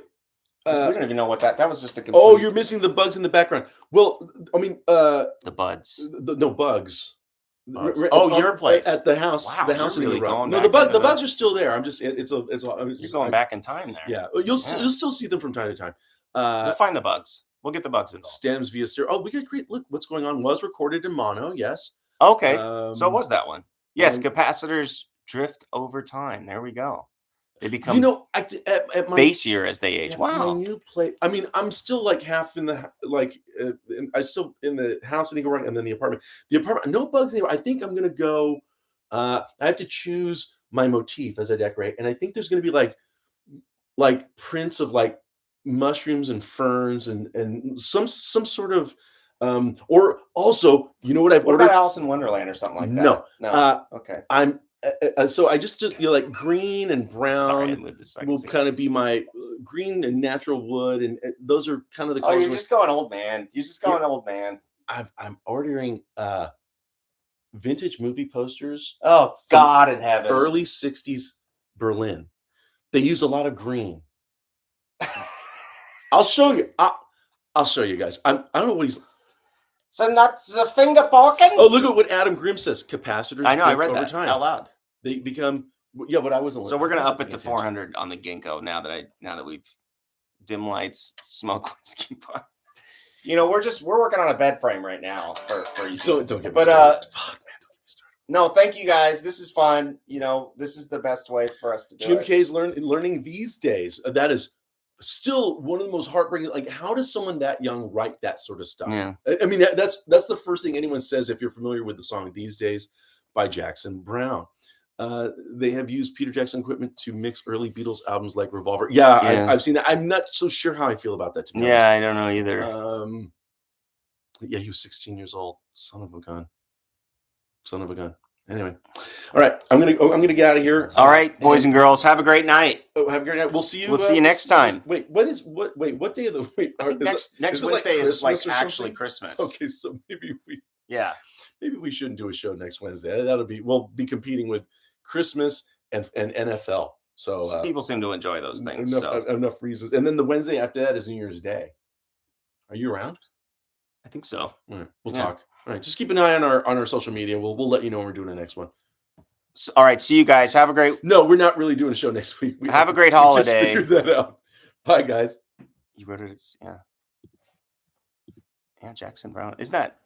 We don't even know what that was. Just a complete, oh, you're missing the bugs in the background. Well, I mean, the buds. no bugs. Bugs. Oh, your place at the house. Wow, the house you're in really the going No, back the into bugs are still there. I'm just You're going back in time there. Yeah, you'll still see them from time to time. We'll find the bugs. We'll get the bugs involved. Stems via stereo. Oh, we got great. Look, what's going on was recorded in mono. Yes. Okay. So was that one? Yes, um, capacitors drift over time. There we go. They become You know, at my bassier as they age. at my Wow. new place. I mean, I'm still like half in the I still in the house in Eagle Rock and then the apartment. The apartment, no bugs anywhere. I think I'm gonna go. I have to choose my motif as I decorate, and I think there's gonna be like prints of like mushrooms and ferns and some sort of or also, you know what I've What ordered? about Alice in Wonderland or something like that? No. Okay. I'm so I just like green and brown. Sorry, I moved this will kind of be my green and natural wood, and those are kind of the Oh, colors. you're just going old man. You're just going old man. I'm ordering vintage movie posters. Oh, God in heaven. Early 60s Berlin. They use a lot of green. I'll show you. I'll show you guys. I don't know what he's. So not the finger poking. Oh, look at what Adam Grimm says. Capacitors. I know. I drift read over that time. out loud. They become. Yeah, but I wasn't. So we're gonna up it to paying attention. 400 on the Ginkgo now that we've dim lights, smoke whiskey bar. You know, we're working on a bed frame right now for you. Don't get me But started. Fuck, man, don't get me started. no, thank you guys. This is fun. You know, this is the best way for us to do Jim it. K's learning these days. That is still one of the most heartbreaking. Like, how does someone that young write that sort of stuff? Yeah. I mean, that's the first thing anyone says if you're familiar with the song "These Days" by Jackson Browne. They have used Peter Jackson equipment to mix early Beatles albums like Revolver. Yeah. I've seen that. I'm not so sure how I feel about that. To be honest. I don't know either. Yeah, he was 16 years old. Son of a gun. Son of a gun. Anyway, all right. I'm gonna get out of here. All right, boys and girls, have a great night. Have a great night. We'll see you. We'll see you next time. Wait, what day of the week? I think next is it Wednesday is like Christmas or actually something? Christmas. Okay, so maybe we shouldn't do a show next Wednesday. We'll be competing with Christmas and NFL. So people seem to enjoy those things. Enough reasons. And then the Wednesday after that is New Year's Day. Are you around? I think so. All right, we'll talk. All right, just keep an eye on our social media. We'll let you know when we're doing the next one. So, all right, see you guys. Have a great. No, we're not really doing a show next week. Have a great holiday. Just figured that out. Bye, guys. You wrote it. Yeah. Jackson Browne. Isn't that